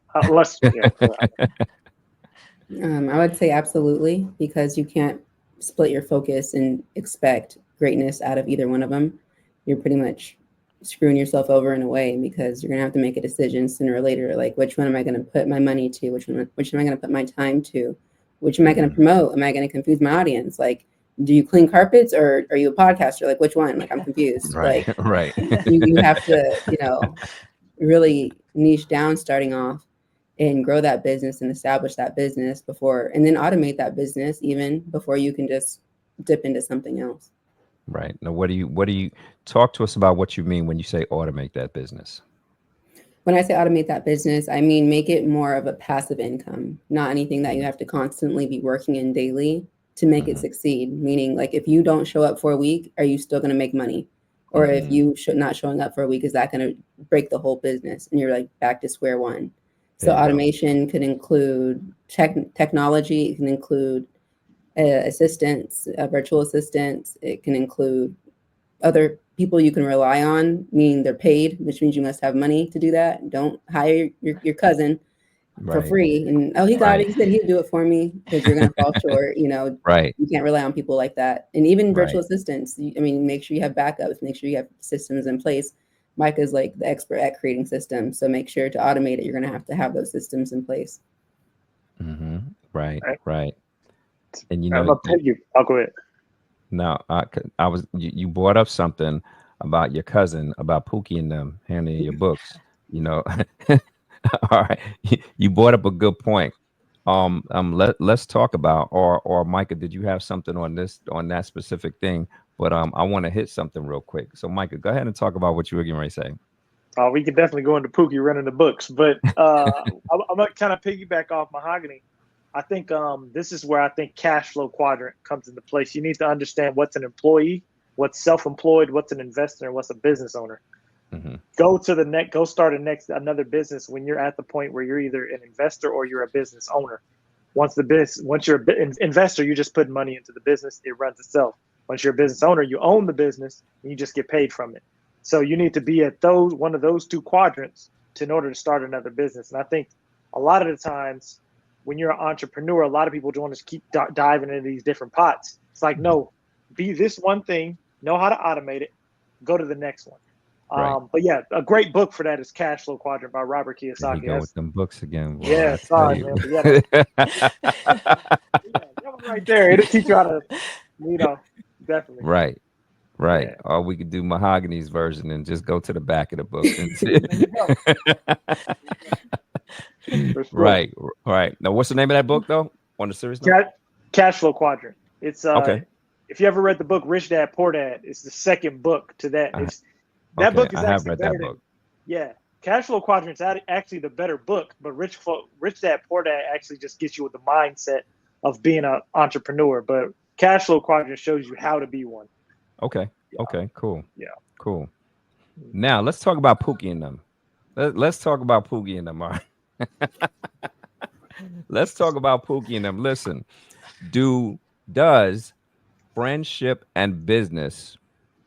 Yeah. I would say absolutely, because you can't split your focus and expect greatness out of either one of them. You're pretty much screwing yourself over in a way because you're gonna have to make a decision sooner or later. Like, which one am I going to put my money to? Which am I going to put my time to? Which am I going to promote? Am I going to confuse my audience? Like, do you clean carpets or are you a podcaster? Like, which one? Like, I'm confused. Right, Like, right. you have to, really niche down starting off and grow that business and establish that business before, and then automate that business even before you can just dip into something else. Right. Now, what do you talk to us about what you mean when you say automate that business? When I say automate that business, I mean make it more of a passive income, not anything that you have to constantly be working in daily to make it Mhm. succeed. Meaning, like, if you don't show up for a week, are you still going to make money? Or if Mhm. you should not showing up for a week, is that going to break the whole business and you're like back to square one? There So you go. automation could include technology. It can include assistants, virtual assistants. It can include other people you can rely on, meaning they're paid, which means you must have money to do that. Don't hire your cousin for Right. free. And he got it. He said he'd do it for me because you're going to fall short. Right. You can't rely on people like that. And even virtual Right. assistants. Make sure you have backups. Make sure you have systems in place. Micah's like the expert at creating systems. So make sure to automate it. You're going to have those systems in place. Mm-hmm. Right. Right. Right. And I'm gonna pay you. I'll go ahead. now I was you brought up something about your cousin, about Pookie and them handing your books. All right, you brought up a good point. Let's talk about, or Micah, did you have something on that specific thing? But I want to hit something real quick. So Micah, go ahead and talk about what you were getting ready to say. We could definitely go into Pookie running the books, but I'm gonna kind of piggyback off Mahogany. I think this is where I think cash flow quadrant comes into place. You need to understand what's an employee, what's self-employed, what's an investor, and what's a business owner. Mm-hmm. Go start another business when you're at the point where you're either an investor or you're a business owner. Once you're an investor, you just put money into the business, it runs itself. Once you're a business owner, you own the business and you just get paid from it. So you need to be at one of those two quadrants in order to start another business. And I think a lot of the times when you're an entrepreneur, a lot of people don't want to keep diving into these different pots. It's like, no, be this one thing, know how to automate it, go to the next one. Right. But yeah, a great book for that is Cash Flow Quadrant by Robert Kiyosaki. There you go with them books again. Boy, Yeah, sorry, man. That one right there. It'll teach you how to, definitely. Right. Yeah. Or we could do Mahogany's version and just go to the back of the book. For sure. Right. Now, what's the name of that book, though? On the serious note? Cash Flow Quadrant. It's okay. If you ever read the book Rich Dad Poor Dad, it's the second book to that. That book is I have read that book. Yeah, Cash Flow Quadrant's actually the better book, but Rich Dad Poor Dad actually just gets you with the mindset of being an entrepreneur. But Cash Flow Quadrant shows you how to be one. Okay. Okay. Cool. Yeah. Cool. Now let's talk about Pookie and them. Let's talk about Pookie and them. All right. Let's talk about Pookie and them. Listen, does friendship and business?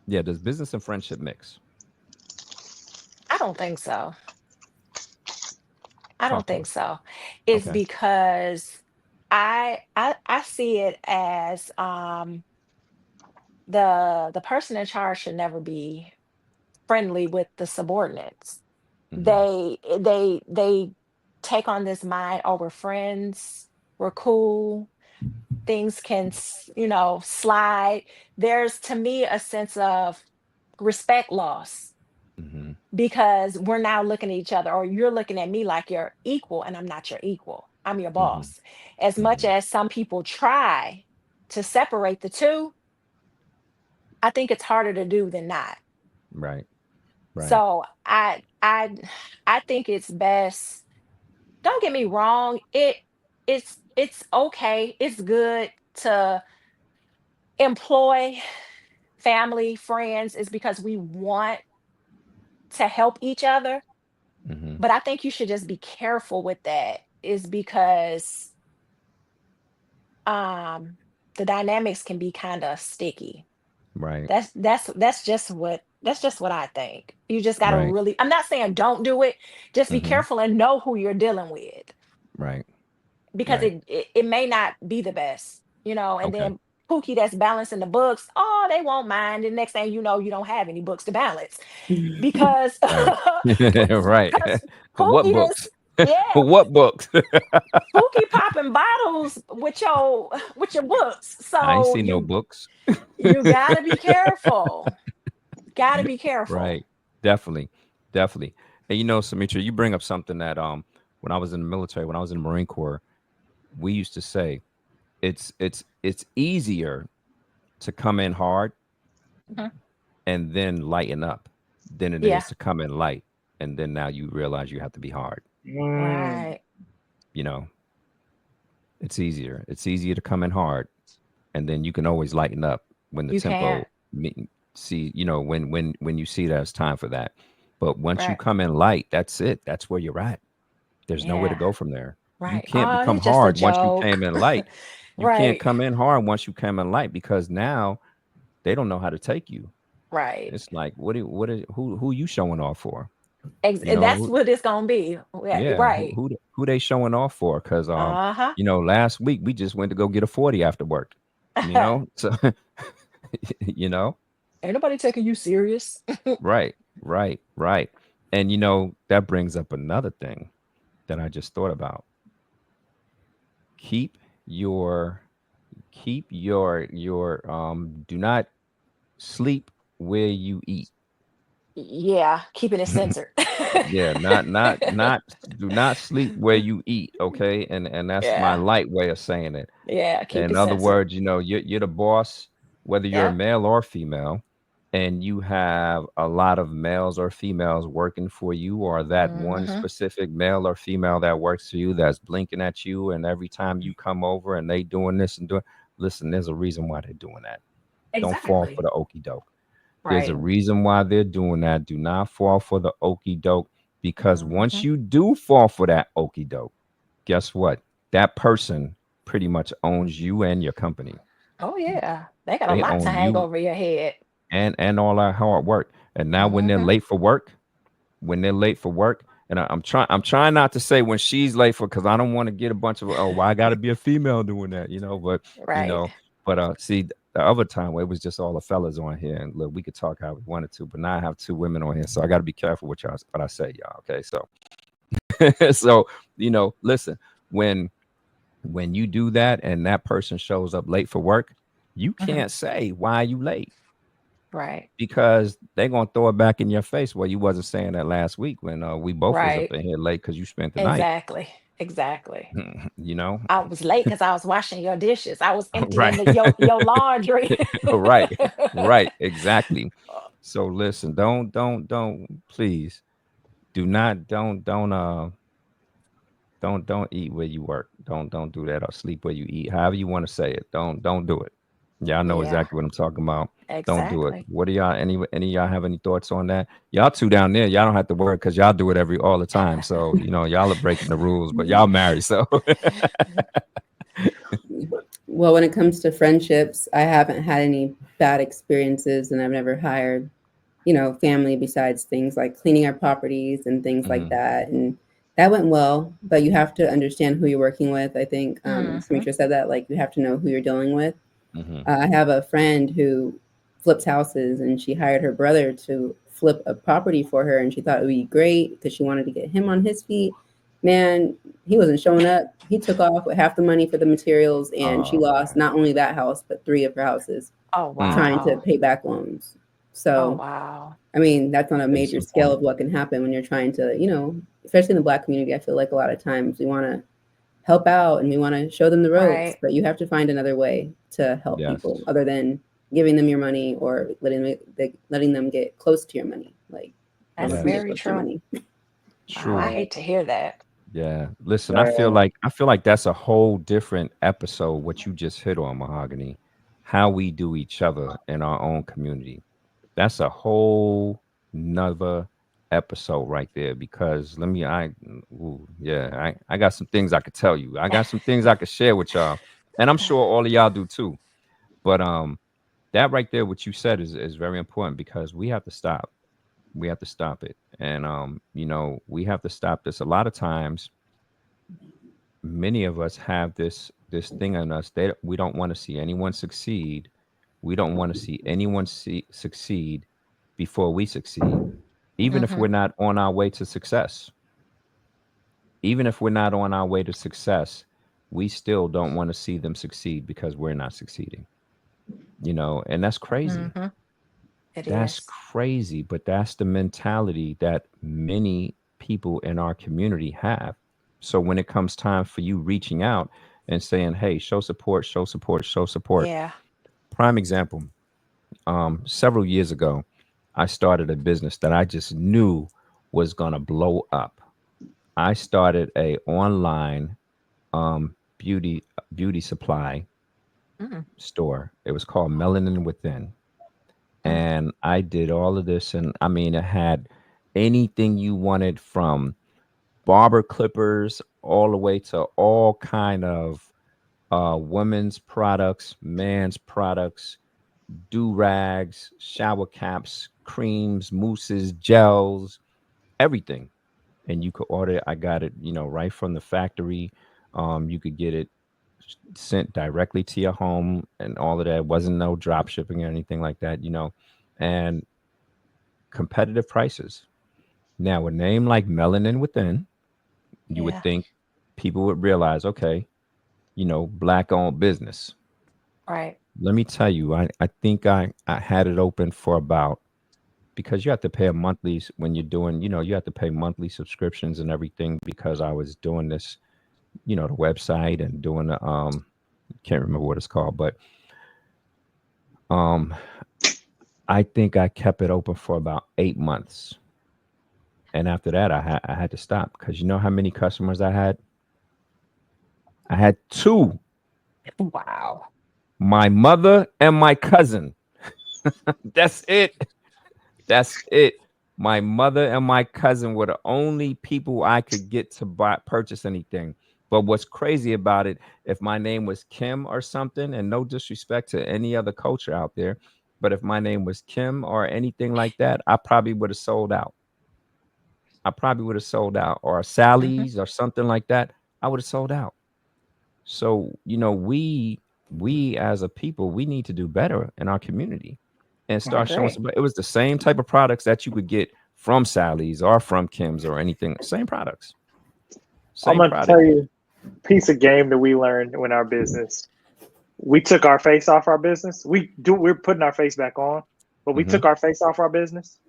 Yeah. Does business and friendship mix? I don't think so. I don't Talk to think us. so. It's Okay. because I see it as the person in charge should never be friendly with the subordinates. Mhm. They take on this mind, oh, we're friends, we're cool, things can slide. There's, to me, a sense of respect loss Mhm. because we're now looking at each other, or you're looking at me like you're equal, and I'm not your equal. I'm your Mhm. boss. As much Mhm. as some people try to separate the two, I think it's harder to do than not. Right. Right. So I think it's best. Don't get me wrong. It's okay. It's good to employ family, friends, is because we want to help each other. Mhm. But I think you should just be careful with that, is because um the dynamics can be kind of sticky. Right. That's just what I think. You just got to Right. really, I'm not saying don't do it, just be Mhm. careful and know who you're dealing with, Right. because Right. it may not be the best, and Okay. then Pookie that's balancing the books, oh, they won't mind. The next thing you know, you don't have any books to balance because Right. Right. because What Pookie this books? yeah, What books? Pookie popping bottles with your books. I ain't So seen no you books. you gotta be careful. Gotta be careful. Right. Definitely. Definitely. And Sumitra, you bring up something that when I was in the military, when I was in the Marine Corps, we used to say it's easier to come in hard Mhm. and then lighten up than it Yeah, is to come in light and then now you realize you have to be hard. right. You know, it's easier to come in hard and then you can always lighten up when the You can't. tempo see when you see that it's time for that. But once you Right. come in light, that's it. That's where you're at. There's nowhere to Yeah. go from there. You Right. can't Oh, become it's just a hard once you joke. came in light. You can't Right. come in hard once you come in light because now they don't know how to take you. Right. It's like, who you showing off for? You And know, that's what it's gonna be. yeah, Right. who they showing off for? Because Uh-huh. last week we just went to go get a 40 after work. So you know, Ain't nobody taking you serious. right, right. And that brings up another thing that I just thought about. Keep your do not sleep where you eat. Yeah, keeping it censored. Yeah, not do not sleep where you eat, okay? And that's my Yeah. light way of saying it. Yeah, keep In it other censored. words, you're the boss, whether you're a Yeah. male or female, and you have a lot of males or females working for you, or that one Hmm. specific male or female that works for you that's blinking at you, and every time you come over and they doing this and doing, listen, there's a reason why they're doing that. Don't fall for Exactly. the okey doke. There's a Right. reason why they're doing that. Do not fall for the okey doke, because once Hmm. you do fall for that okey doke, guess what? That person pretty much owns you and your company. Oh yeah. They got a They lot to own hang you over your head. and all that hard work. And now when they're Hmm. late for work, and I'm trying not to say when she's late for, because I don't want to get a bunch of, oh, well, I got to be a female doing that, but you Right. know, see, the other time where it was just all the fellas on here, and look, we could talk how we wanted to, but now I have two women on here, so I got to be careful what I say, y'all. Okay, so so listen, when you do that and that person shows up late for work, you Hmm. can't say why you late, Right. because they're gonna throw it back in your face. Well, you wasn't saying that last week when we both was up Right. in here late because you spent the night. Exactly. Exactly. you know, I was late because I was washing your dishes. I was emptying right, your laundry. right, right, exactly. So listen, don't please do not don't eat where you work. Don't do that, or sleep where you eat. However you want to say it. Don't do it. Y'all know Yeah, exactly what I'm talking about. Don't do it. exactly. What do y'all any of y'all have any thoughts on that? Y'all two down there, y'all don't have to worry because y'all do it all the time. So y'all are breaking the rules, but y'all married. So Well, when it comes to friendships, I haven't had any bad experiences, and I've never hired, family besides things like cleaning our properties and things like Mhm, that. And that went well, but you have to understand who you're working with. I think Hmm. Samitra said that, like, you have to know who you're dealing with. mhm. I have a friend who flips houses, and she hired her brother to flip a property for her, and she thought it would be great because she wanted to get him on his feet. Man, he wasn't showing up. He took off with half the money for the materials, and she lost Oh, not only that house but three of her houses Oh mm, trying to wow. pay back loans. Oh So, wow. I mean, that's on a case major in scale point. of what can happen when you're trying to, especially in the Black community. I feel like a lot of times we want to help out and we want to show them the ropes, Right. but you have to find another way to help Yes, people other than giving them your money or letting them get close to your money. Like, don't That's let them yes, get very close to your true. money. Wow, I true. hate to hear that. Yeah. Listen, Man, I feel like that's a whole different episode. What you just hit on, Mahogany, how we do each other in our own community. That's a whole nother episode right there, because I got some things I could tell you. I got some things I could share with y'all, and I'm sure all of y'all do too. But that right there, what you said is very important, because we have to stop. We have to stop it. And we have to stop this. A lot of times, many of us have this thing in us that we don't want to see anyone succeed. We don't want to see anyone succeed before we succeed, even if Hmm. we're not on our way to success. Even if we're not on our way to success, we still don't want to see them succeed because we're not succeeding. And that's crazy. Hmm. It That's is. crazy, but that's the mentality that many people in our community have. So when it comes time for you reaching out and saying, "Hey, show support, show support, show support." Yeah. Prime example, several years ago, I started a business that I just knew was gonna blow up. I started a online beauty supply Mm. store. It was called Melanin Within. Mm. And I did all of this, and I mean, it had anything you wanted, from barber clippers all the way to all kind of women's products, man's products, do-rags, shower caps, creams, mousses, gels, everything. And you could order it. I got it, right from the factory. You could get it sent directly to your home and all of that. Wasn't no drop shipping or anything like that. And competitive prices. Now, a name like Melanin Within, you would Yeah. think people would realize, okay, black owned business. Right. Let me tell you, I think I had it open for about, because you have to pay a monthly when you're doing, you have to pay monthly subscriptions and everything, because I was doing this, the website and doing the can't remember what it's called, but I think I kept it open for about 8 months. And after that, I had to stop, because you know how many customers I had? I had two, Wow. my mother and my cousin. That's it. That's it. My mother and my cousin were the only people I could get to purchase anything. But what's crazy about it, if my name was Kim or something, and no disrespect to any other culture out there, but if my name was Kim or anything like that, I probably would have sold out. Or Hmm. Sally's or something like that. I would have sold out. So, we as a people, we need to do better in our community and I start showing agree. some. It was the same type of products that you could get from Sally's or from Kim's or anything. Same products. I'm Same gonna tell product. you a piece of game that we learned in our business. We took our face off our business. We're putting our face back on, but we Mm-hmm. took our face off our business,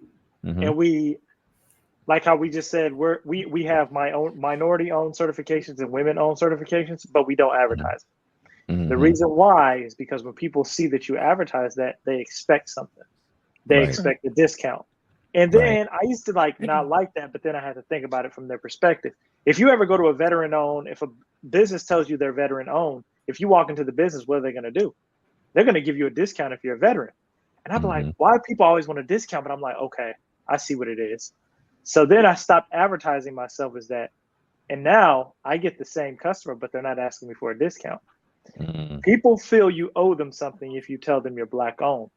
Mm-hmm. and we, like how we just said, we have my own minority owned certifications and women owned certifications, but we don't advertise. The Mm-hmm. reason why is because when people see that you advertise that, they expect something. They Right. expect a discount. And Right. then I used to not like that, but then I had to think about it from their perspective. If you ever go to a veteran owned, if a business tells you they're veteran owned, if you walk into the business, what are they going to do? They're going to give you a discount if you're a veteran. And I'm like, Mm-hmm. why do people always want a discount? But I'm like, okay, I see what it is. So then I stopped advertising myself as that. And now I get the same customer, but they're not asking me for a discount. Mm-hmm. People feel you owe them something if you tell them you're black owned.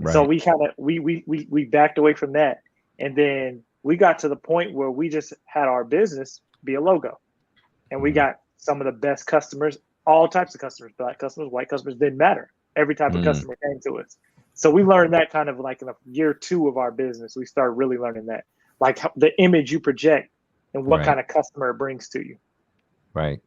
So Right. we kind of we backed away from that, and then we got to the point where we just had our business be a logo, and we Mm-hmm. got some of the best customers, all types of customers, black customers, white customers, didn't matter. Every type of Mm-hmm. customer came to us. So we learned that kind of like in year 2 of our business. We started really learning that, like the image you project and what Right. kind of customer it brings to you. Right.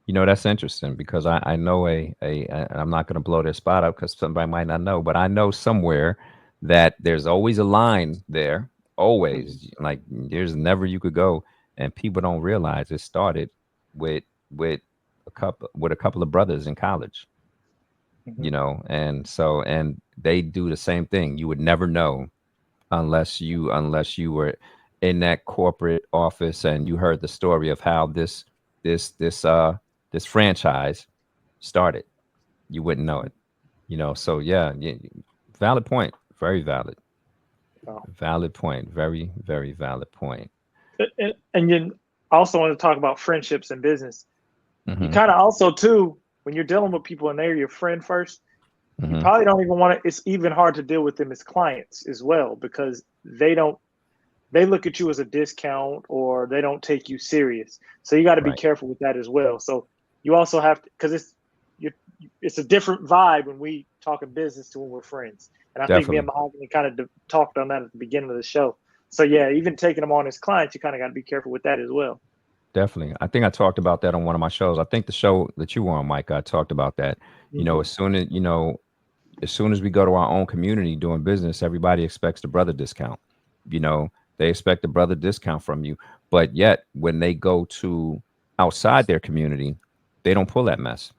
That's interesting, because I know and I'm not going to blow their spot up because somebody might not know, but I know somewhere that there's always a line there, always, like there's never you could go, and people don't realize it started with with a couple of brothers in college, and so, and they do the same thing. You would never know unless you were in that corporate office and you heard the story of how this franchise started. You wouldn't know it. So yeah, valid point. Very valid. So, Valid point. Very, very valid point. and you also want to talk about friendships and business. You Mm-hmm. kind of also too, when you're dealing with people and they're your friend first, you Mm-hmm. probably don't even want to. It's even hard to deal with them as clients as well, because they look at you as a discount, or they don't take you serious. So you got to be Right. careful with that as well. So you also have to, because it's a different vibe when we talk in business to when we're friends. And I think me and Definitely. Mahogany kind of talked on that at the beginning of the show. So yeah, even taking them on as clients, you kind of got to be careful with that as well. Definitely. I think I talked about that on one of my shows. I think the show that you were on, Mike, I talked about that. Mm-hmm. As soon as we go to our own community doing business, everybody expects the brother discount. They expect the brother discount from you. But yet, when they go to outside their community, they don't pull that mess.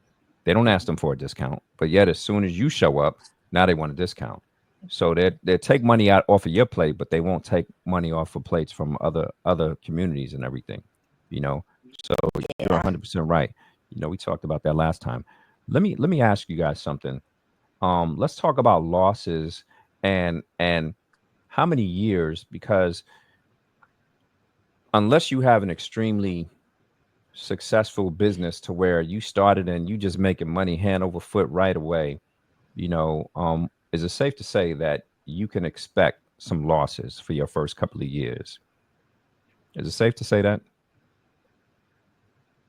They don't ask them for a discount. But yet, as soon as you show up, now they want a discount. So they take money out off of your plate, but they won't take money off of plates from other communities and everything. You know, so you're Yeah. 100% right. We talked about that last time. Let me ask you guys something. Let's talk about losses and how many years, because unless you have an extremely successful business to where you started and you just making money hand over foot right away, is it safe to say that you can expect some losses for your first couple of years? Is it safe to say that?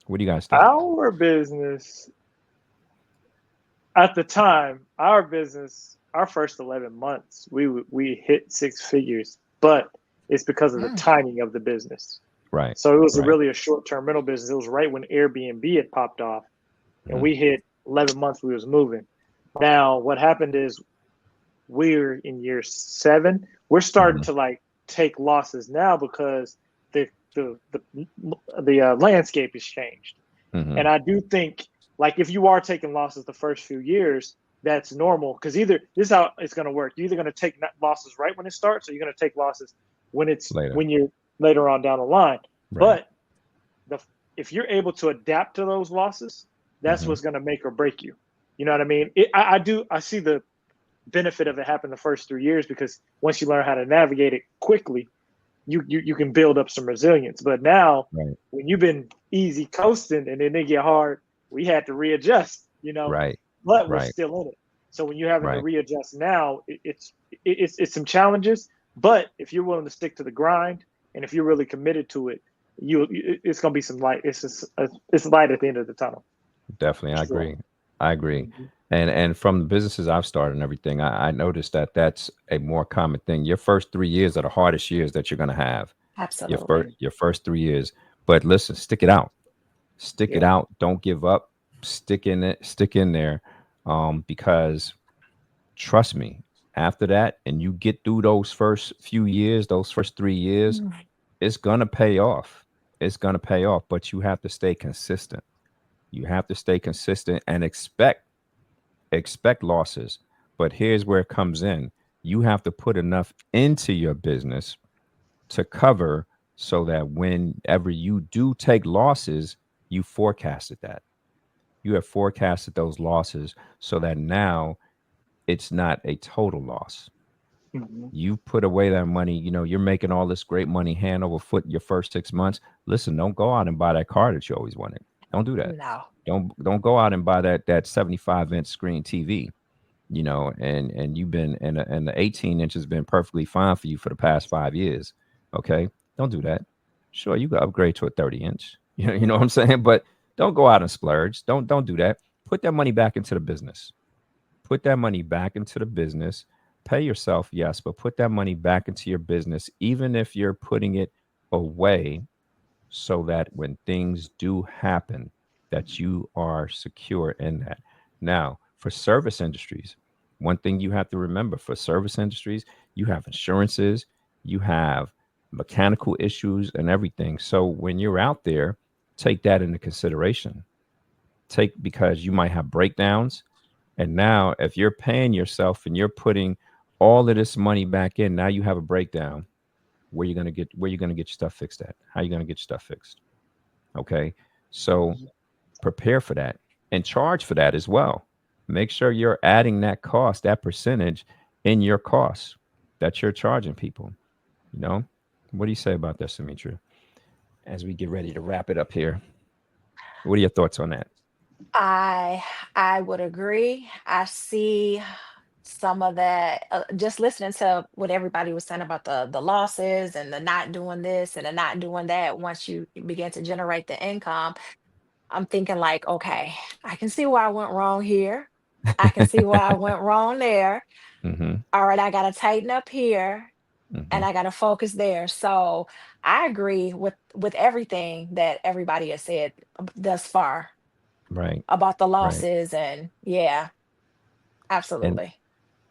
What do you guys think? Our business at the time, our first 11 months, we hit six figures, but it's because of the timing of the business. Right. So it was Right. really a short-term rental business. It was right when Airbnb had popped off, and we hit 11 months. We was moving. Now, what happened is we're in year 7. We're starting to like take losses now because the landscape has changed. And I do think, like, if you are taking losses the first few years, that's normal, because either this is how it's going to work. You're either going to take losses right when it starts, or you're going to take losses when it's Later. when you're later on down the line. Right. But if you're able to adapt to those losses, that's what's going to make or break you. You know what I mean? I see the benefit of it happen the first 3 years, because once you learn how to navigate it quickly, you can build up some resilience. But now, Right. when you've been easy coasting and then they get hard, we had to readjust, you know. Right. But we're Right. still in it. So when you're having to Right. readjust now, it's some challenges. But if you're willing to stick to the grind, and if you're really committed to it, it's gonna be some light. It's light at the end of the tunnel. Definitely. I Sure. agree. I agree. Mhm. And from the businesses I've started and everything, I noticed that that's a more common thing. Your first 3 years are the hardest years that you're going to have. Absolutely. Your first 3 years. But listen, stick it out. Stick it Yeah. out. Don't give up. Stick in it. Stick in there. Because trust me, after that, and you get through those first few years, those first 3 years, it's gonna pay off. It's gonna pay off. But you have to stay consistent. You have to stay consistent and expect losses. But here's where it comes in. You have to put enough into your business to cover, so that whenever you do take losses, you forecasted that. You have forecasted those losses, so that now it's not a total loss. Mhm. You put away that money, you're making all this great money hand over foot your first 6 months. Listen, don't go out and buy that car that you always wanted. Don't do that. No. Don't go out and buy that 75-inch screen TV, and you've been and the 18-inch has been perfectly fine for you for the past 5 years. Okay. Don't do that. Sure, you can upgrade to a 30-inch. You know what I'm saying? But don't go out and splurge. Don't do that. Put that money back into the business. Put that money back into the business. Pay yourself, yes, but put that money back into your business, even if you're putting it away, so that when things do happen, that you are secure in that. Now, for service industries, one thing you have to remember: for service industries, you have insurances, you have mechanical issues and everything. So when you're out there, take that into consideration. Because you might have breakdowns. And now if you're paying yourself and you're putting all of this money back in, now you have a breakdown. Where you're gonna get your stuff fixed at? How you gonna get your stuff fixed? Okay. So prepare for that and charge for that as well. Make sure you're adding that cost, that percentage in your costs that you're charging people. What do you say about that, Sumitra? As we get ready to wrap it up here, what are your thoughts on that? I would agree. I see some of that, just listening to what everybody was saying about the losses and the not doing this and the not doing that. Once you begin to generate the income, I'm thinking like, okay, I can see where I went wrong here. I can see where I went wrong there. Mm-hmm. All right, I got to tighten up here Mm-hmm. and I got to focus there. So I agree with everything that everybody has said thus far Right. about the Right. losses, and yeah, And absolutely.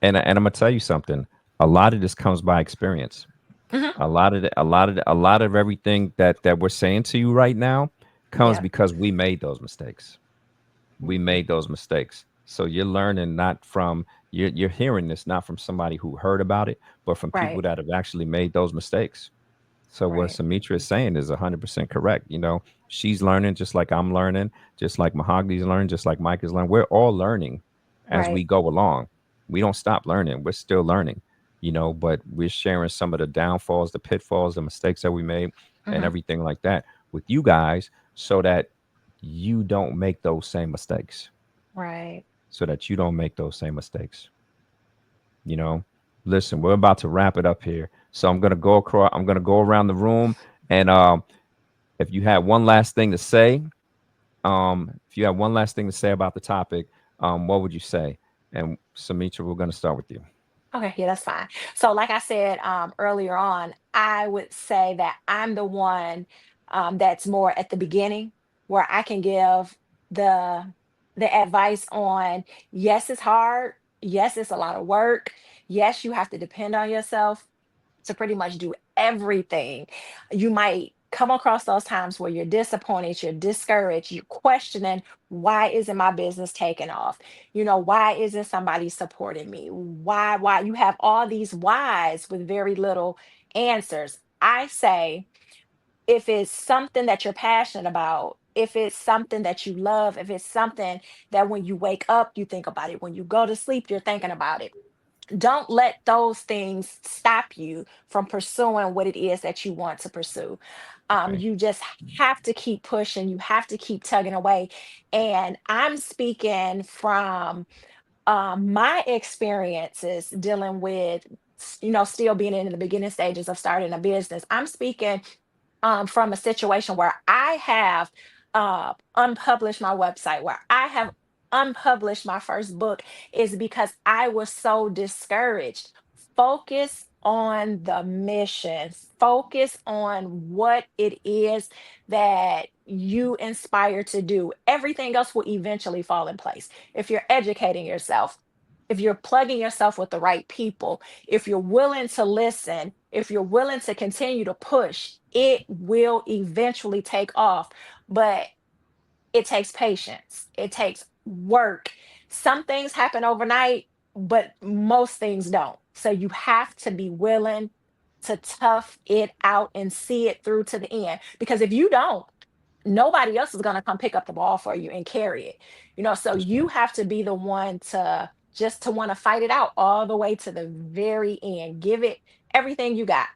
and I'm gonna tell you something. A lot of this comes by experience. Hmm. A lot of everything that we're saying to you right now comes Yep. because we made those mistakes. We made those mistakes. So you're learning, not from you're hearing this not from somebody who heard about it, but from people Right. that have actually made those mistakes. So what Right. Sumitra is saying is 100% correct. She's learning just like I'm learning, just like Mahogany's learning, just like Mike is learning. We're all learning as we Right. go along. We don't stop learning. We're still learning, but we're sharing some of the downfalls, the pitfalls, the mistakes that we made, and Hmm. everything like that with you guys, so that you don't make those same mistakes. Right. So that you don't make those same mistakes. You know, listen, we're about to wrap it up here. So I'm gonna go across, I'm gonna go around the room, and if you had one last thing to say, if you have one last thing to say about the topic, what would you say? And Samitra, we're gonna start with you. Okay, yeah, that's fine. So, like I said earlier on, I would say that I'm the one that's more at the beginning, where I can give the the advice on, yes, it's hard. Yes, it's a lot of work. Yes, you have to depend on yourself to pretty much do everything. You might come across those times where you're disappointed, you're discouraged, you're questioning, why isn't my business taking off? Why isn't somebody supporting me? Why? You have all these whys with very little answers. I say, if it's something that you're passionate about, if it's something that you love, if it's something that when you wake up, you think about it, when you go to sleep, you're thinking about it, don't let those things stop you from pursuing what it is that you want to pursue. Right. You just have to keep pushing, you have to keep tugging away. And I'm speaking from my experiences dealing with, still being in the beginning stages of starting a business. I'm speaking from a situation where I have unpublished my website, where I have unpublished my first book, is because I was so discouraged. Focus on the mission, focus on what it is that you inspire to do. Everything else will eventually fall in place. If you're educating yourself, if you're plugging yourself with the right people, if you're willing to listen, if you're willing to continue to push, it will eventually take off. But it takes patience, it takes work. Some things happen overnight, but most things don't. So you have to be willing to tough it out and see it through to the end. Because if you don't, nobody else is going to come pick up the ball for you and carry it. So That's you right. have to be the one to just to want to fight it out all the way to the very end. Give it everything you got.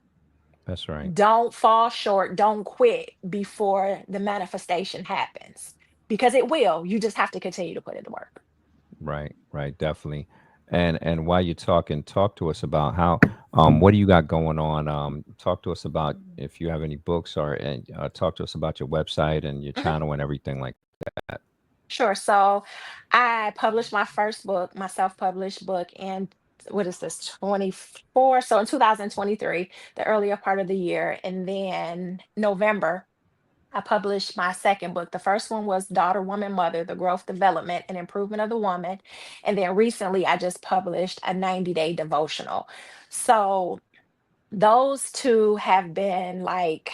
That's right. Don't fall short, don't quit before the manifestation happens, because it will. You just have to continue to put in the work. Right, right, definitely. And while you're talking, talk to us about how what do you got going on? Talk to us about if you have any books, or and talk to us about your website and your Mhm. channel and everything like that. Sure. So I published my first book, my self-published book, in, what is this, 24? So in 2023, the earlier part of the year. And then November, I published my second book. The first one was Daughter, Woman, Mother: The Growth, Development, and Improvement of the Woman. And then recently, I just published a 90-day devotional. So those two have been like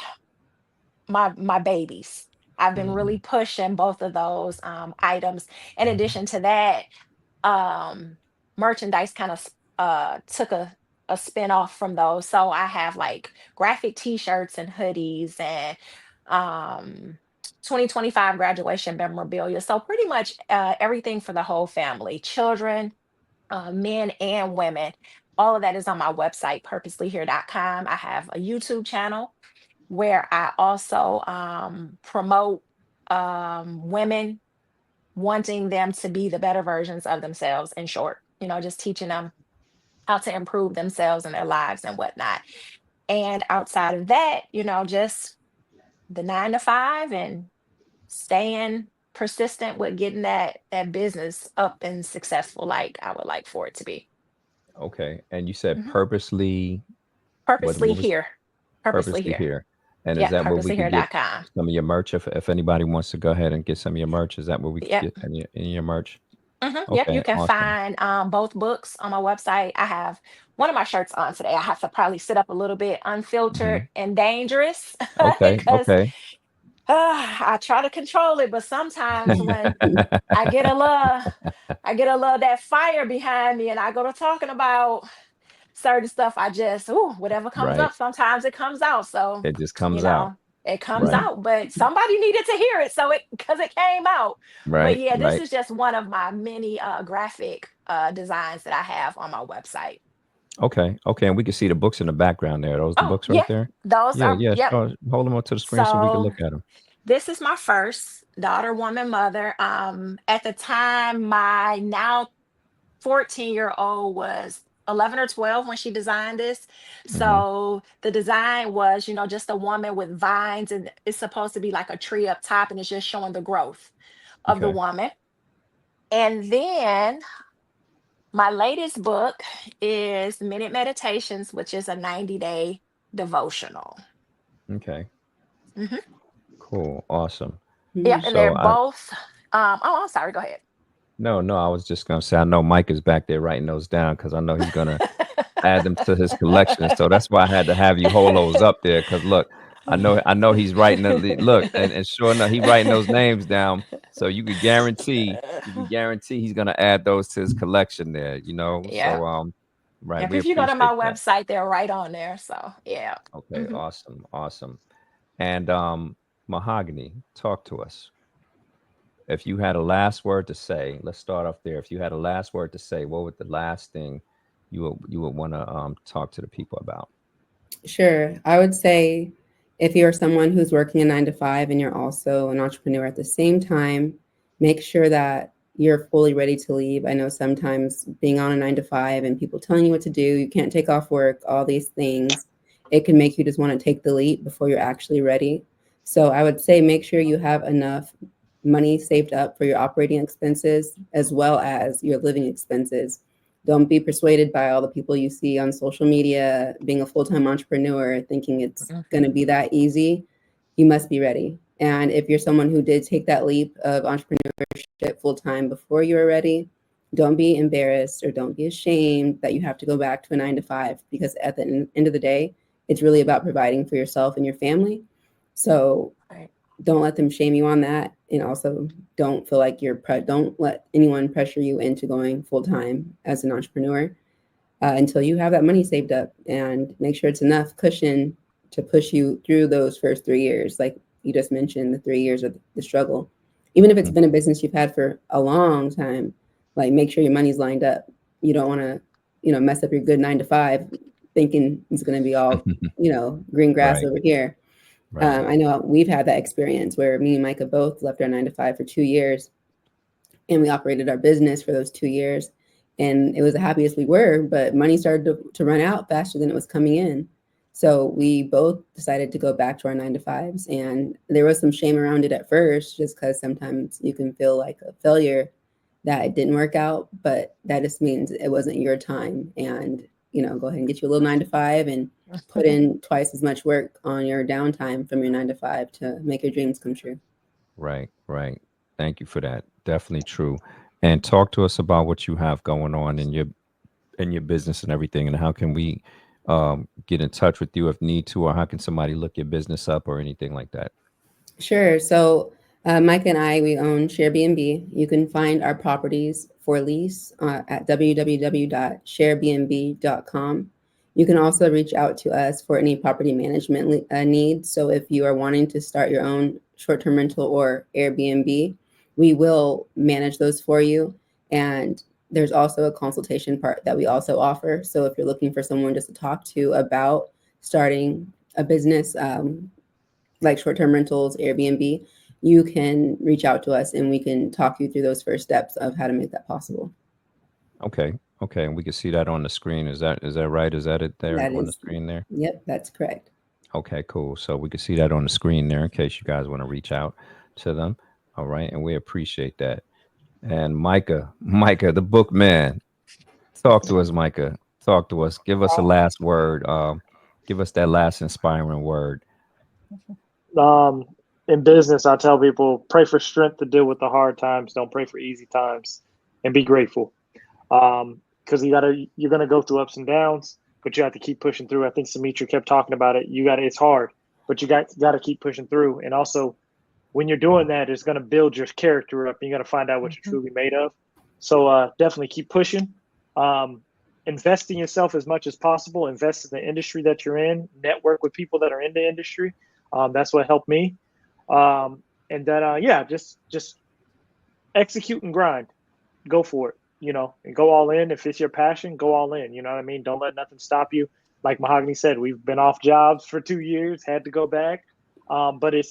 my babies. I've been really Mhm. pushing both of those items. In addition to that, um merchandise kind of took a spin off from those. So I have like graphic t-shirts and hoodies and um 2025 graduation memorabilia. So pretty much everything for the whole family, children, men and women. All of that is on my website, purposelyhere.com. I have a YouTube channel where I also promote women wanting them to be the better versions of themselves. In short, just teaching them how to improve themselves and their lives and whatnot. And outside of that, just the 9 to 5 and staying persistent with getting that business up and successful like I would like for it to be. Okay. And you said Mhm. purposely, Purposely what was here. Purposely purposely here. here? And is Yeah, that where we could get purposelyhere.com. some of your merch if anybody wants to go ahead and get some of your merch? Is that where we could Yep. get any of your merch? Yep, you Okay, can awesome. find both books on my website. I have one of my shirts on today. I have to probably sit up a little bit, unfiltered Hmm. and dangerous, Okay, because okay. I try to control it, but sometimes when I get a little, I get a little that fire behind me, and I go to talking about certain stuff, I just, ooh, whatever comes Right. up, sometimes it comes out. So, It just you comes out. know, it comes Right. out, but somebody needed to hear it. So because it came out. But Right. yeah, this Right. is just one of my many graphic designs that I have on my website. Okay. Okay. And we can see the books in the background there. Those the Oh, books right yeah, there? those Yeah. are, Yeah. yep. Hold them up to the screen so we can So look at them. this is my first Daughter, Woman, Mother. At the time, my now 14-year-old was 11 or 12 when she designed this. Hmm. So the design was, just a woman with vines, and it's supposed to be like a tree up top, and it's just showing the growth of the Okay. woman. And then my latest book is Minute Meditations, which is a 90-day devotional. Okay. Mhm. Cool. Awesome. Yep, Mhm. and they're So I both. Oh, I'm sorry. Go ahead. no, I was just gonna say I know Mike is back there writing those down because I know he's gonna add them to his collection. So that's why I had to have you hold those up there. Cause look, I know he's writing look, and sure enough, he writing those names down. So you could guarantee he's gonna add those to his collection there, Yeah. So right, Yep. we If you go to my appreciate that. website, they're right on there. So yeah. Okay, Mhm. awesome. And Mahogany, talk to us. If you had a last word to say, let's start off there. If you had a last word to say, what would the last thing you would want to talk to the people about? Sure. I would say if you're someone who's working a 9 to 5 and you're also an entrepreneur at the same time, make sure that you're fully ready to leave. I know sometimes being on a 9 to 5 and people telling you what to do, you can't take off work, all these things, it can make you just want to take the leap before you're actually ready. So I would say make sure you have enough money saved up for your operating expenses as well as your living expenses. Don't be persuaded by all the people you see on social media being a full-time entrepreneur thinking it's going to be that easy. You must be ready. And if you're someone who did take that leap of entrepreneurship full-time before you were ready, don't be embarrassed or don't be ashamed that you have to go back to a 9 to 5, because at the end of the day, it's really about providing for yourself and your family. So Right. don't let them shame you on that, and also don't feel like don't let anyone pressure you into going full-time as an entrepreneur until you have that money saved up, and make sure it's enough cushion to push you through those first 3 years, like you just mentioned, the 3 years of the struggle. Even if it's been a business you've had for a long time, like make sure your money's lined up. You don't want to mess up your good 9 to 5 thinking it's going to be all green grass Right, over here. right. I know we've had that experience where me and Micah both left our 9 to 5 for 2 years, and we operated our business for those 2 years. And it was the happiest we were, but money started to run out faster than it was coming in. So we both decided to go back to our 9 to 5s. And there was some shame around it at first, just because sometimes you can feel like a failure that it didn't work out, but that just means it wasn't your time. And, go ahead and get you a little 9 to 5 and put in twice as much work on your downtime from your 9 to 5 to make your dreams come true. Right, right. Thank you for that. Definitely true. And talk to us about what you have going on in your business and everything, and how can we get in touch with you if need to, or how can somebody look your business up or anything like that? Sure. So Mike and I, we own ShareBnB. You can find our properties for lease at www.sharebnb.com. You can also reach out to us for any property management needs. So if you are wanting to start your own short-term rental or Airbnb, we will manage those for you. And there's also a consultation part that we also offer. So if you're looking for someone just to talk to about starting a business, like short-term rentals, Airbnb, you can reach out to us and we can talk you through those first steps of how to make that possible. Okay, and we can see that on the screen. Is that right? Is that it there That on the is, screen there? yep, that's correct. Okay, cool. So we can see that on the screen there in case you guys want to reach out to them. All right, and we appreciate that. And Micah, the book man, talk to us, Micah. Talk to us. Give us a last word. Give us that last inspiring word. Um, in business, I tell people pray for strength to deal with the hard times. Don't pray for easy times, and be grateful. Because you're gonna go through ups and downs, but you have to keep pushing through. I think Sumitra kept talking about it. It's hard, but you got to keep pushing through. And also, when you're doing that, it's gonna build your character up, and you're gonna find out what you're truly made of. So definitely keep pushing. Invest in yourself as much as possible. Invest in the industry that you're in. Network with people that are in the industry. That's what helped me. And then just execute and grind. Go for it, and go all in. If it's your passion, go all in. You know what I mean? Don't let nothing stop you. Like Mahogany said, we've been off jobs for 2 years, had to go back. But it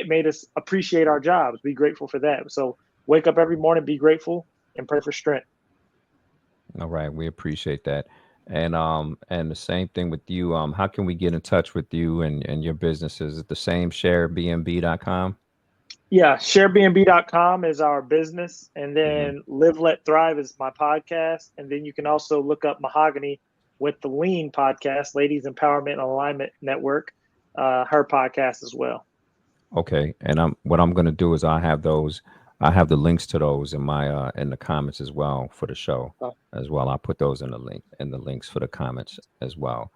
made us appreciate our jobs, be grateful for that. So wake up every morning, be grateful, and pray for strength. All right, we appreciate that. And the same thing with you. How can we get in touch with you and your businesses? Is it the same sharebnb.com? Yeah, sharebnb.com is our business. And Mm-hmm. then Live, Let, Thrive is my podcast. And then you can also look up Mahogany with the Lean podcast, Ladies Empowerment and Alignment Network, her podcast as well. Okay. And what I'm gonna do is I have the links to those in the comments as well for the show Oh. as well. I'll put those in the links for the comments as well.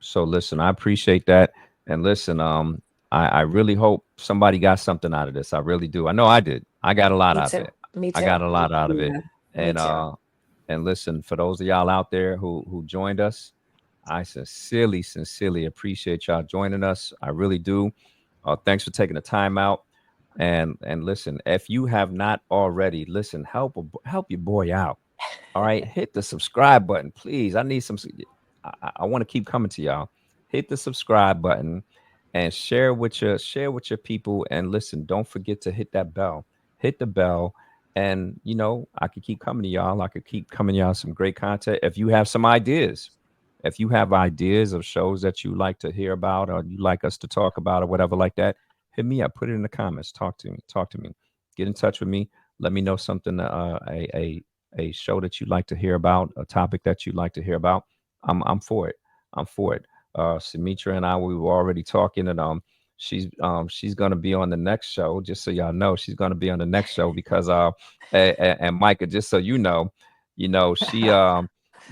So listen, I appreciate that. And listen, I really hope somebody got something out of this. I really do. I know I did. I got a lot Me out too. of it. Me I too. got a lot out of it. Yeah. And too. and listen, for those of y'all out there who joined us, I sincerely appreciate y'all joining us. I really do. Thanks for taking the time out. And listen, if you have not already, listen, help your boy out. All right, hit the subscribe button, please. I need some. I want to keep coming to y'all. Hit the subscribe button and share with your people. And listen, don't forget to hit that bell. Hit the bell, and I could keep coming to y'all. I could keep coming to y'all some great content. If you have some ideas, if you have ideas of shows that you like to hear about or you like us to talk about or whatever like that, hit me up. Put it in the comments. Talk to me. Get in touch with me. Let me know something. A show that you'd like to hear about, a topic that you'd like to hear about. I'm for it. Sumitra and I, we were already talking, and she's gonna be on the next show. Just so y'all know, she's gonna be on the next show because and Micah, just so you know, she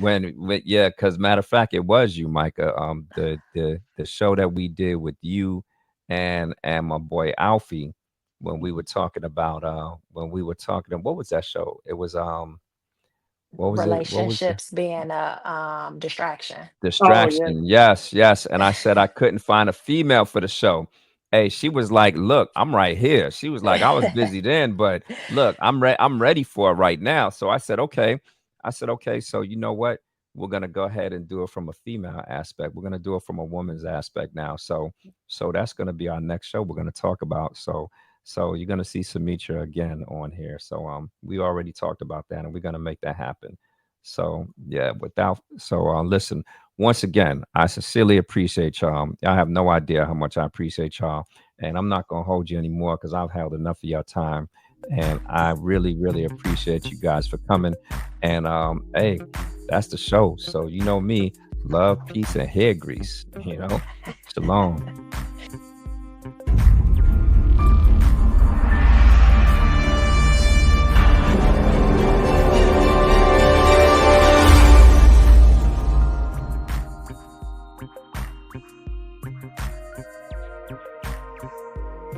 because matter of fact, it was you, Micah. The show that we did with you and my boy Alfie when we were talking about what was that show? It was what was it? What was the Relationships being a distraction. distraction? Yes. And I said I couldn't find a female for the show. Hey, she was like, "Look, I'm right here." She was like, "I was busy then, but look, I'm ready for it right now." So I said, "Okay." So you know what? We're gonna go ahead and do it from a female aspect. We're gonna do it from a woman's aspect now. So that's gonna be our next show. We're gonna talk about so you're gonna see Sumitra again on here. So we already talked about that, and we're gonna make that happen. So yeah, listen, once again, I sincerely appreciate y'all. I have no idea how much I appreciate y'all, and I'm not gonna hold you anymore because I've held enough of your time, and I really appreciate you guys for coming. And hey, that's the show. So you know me, love, peace, and hair grease. Shalom.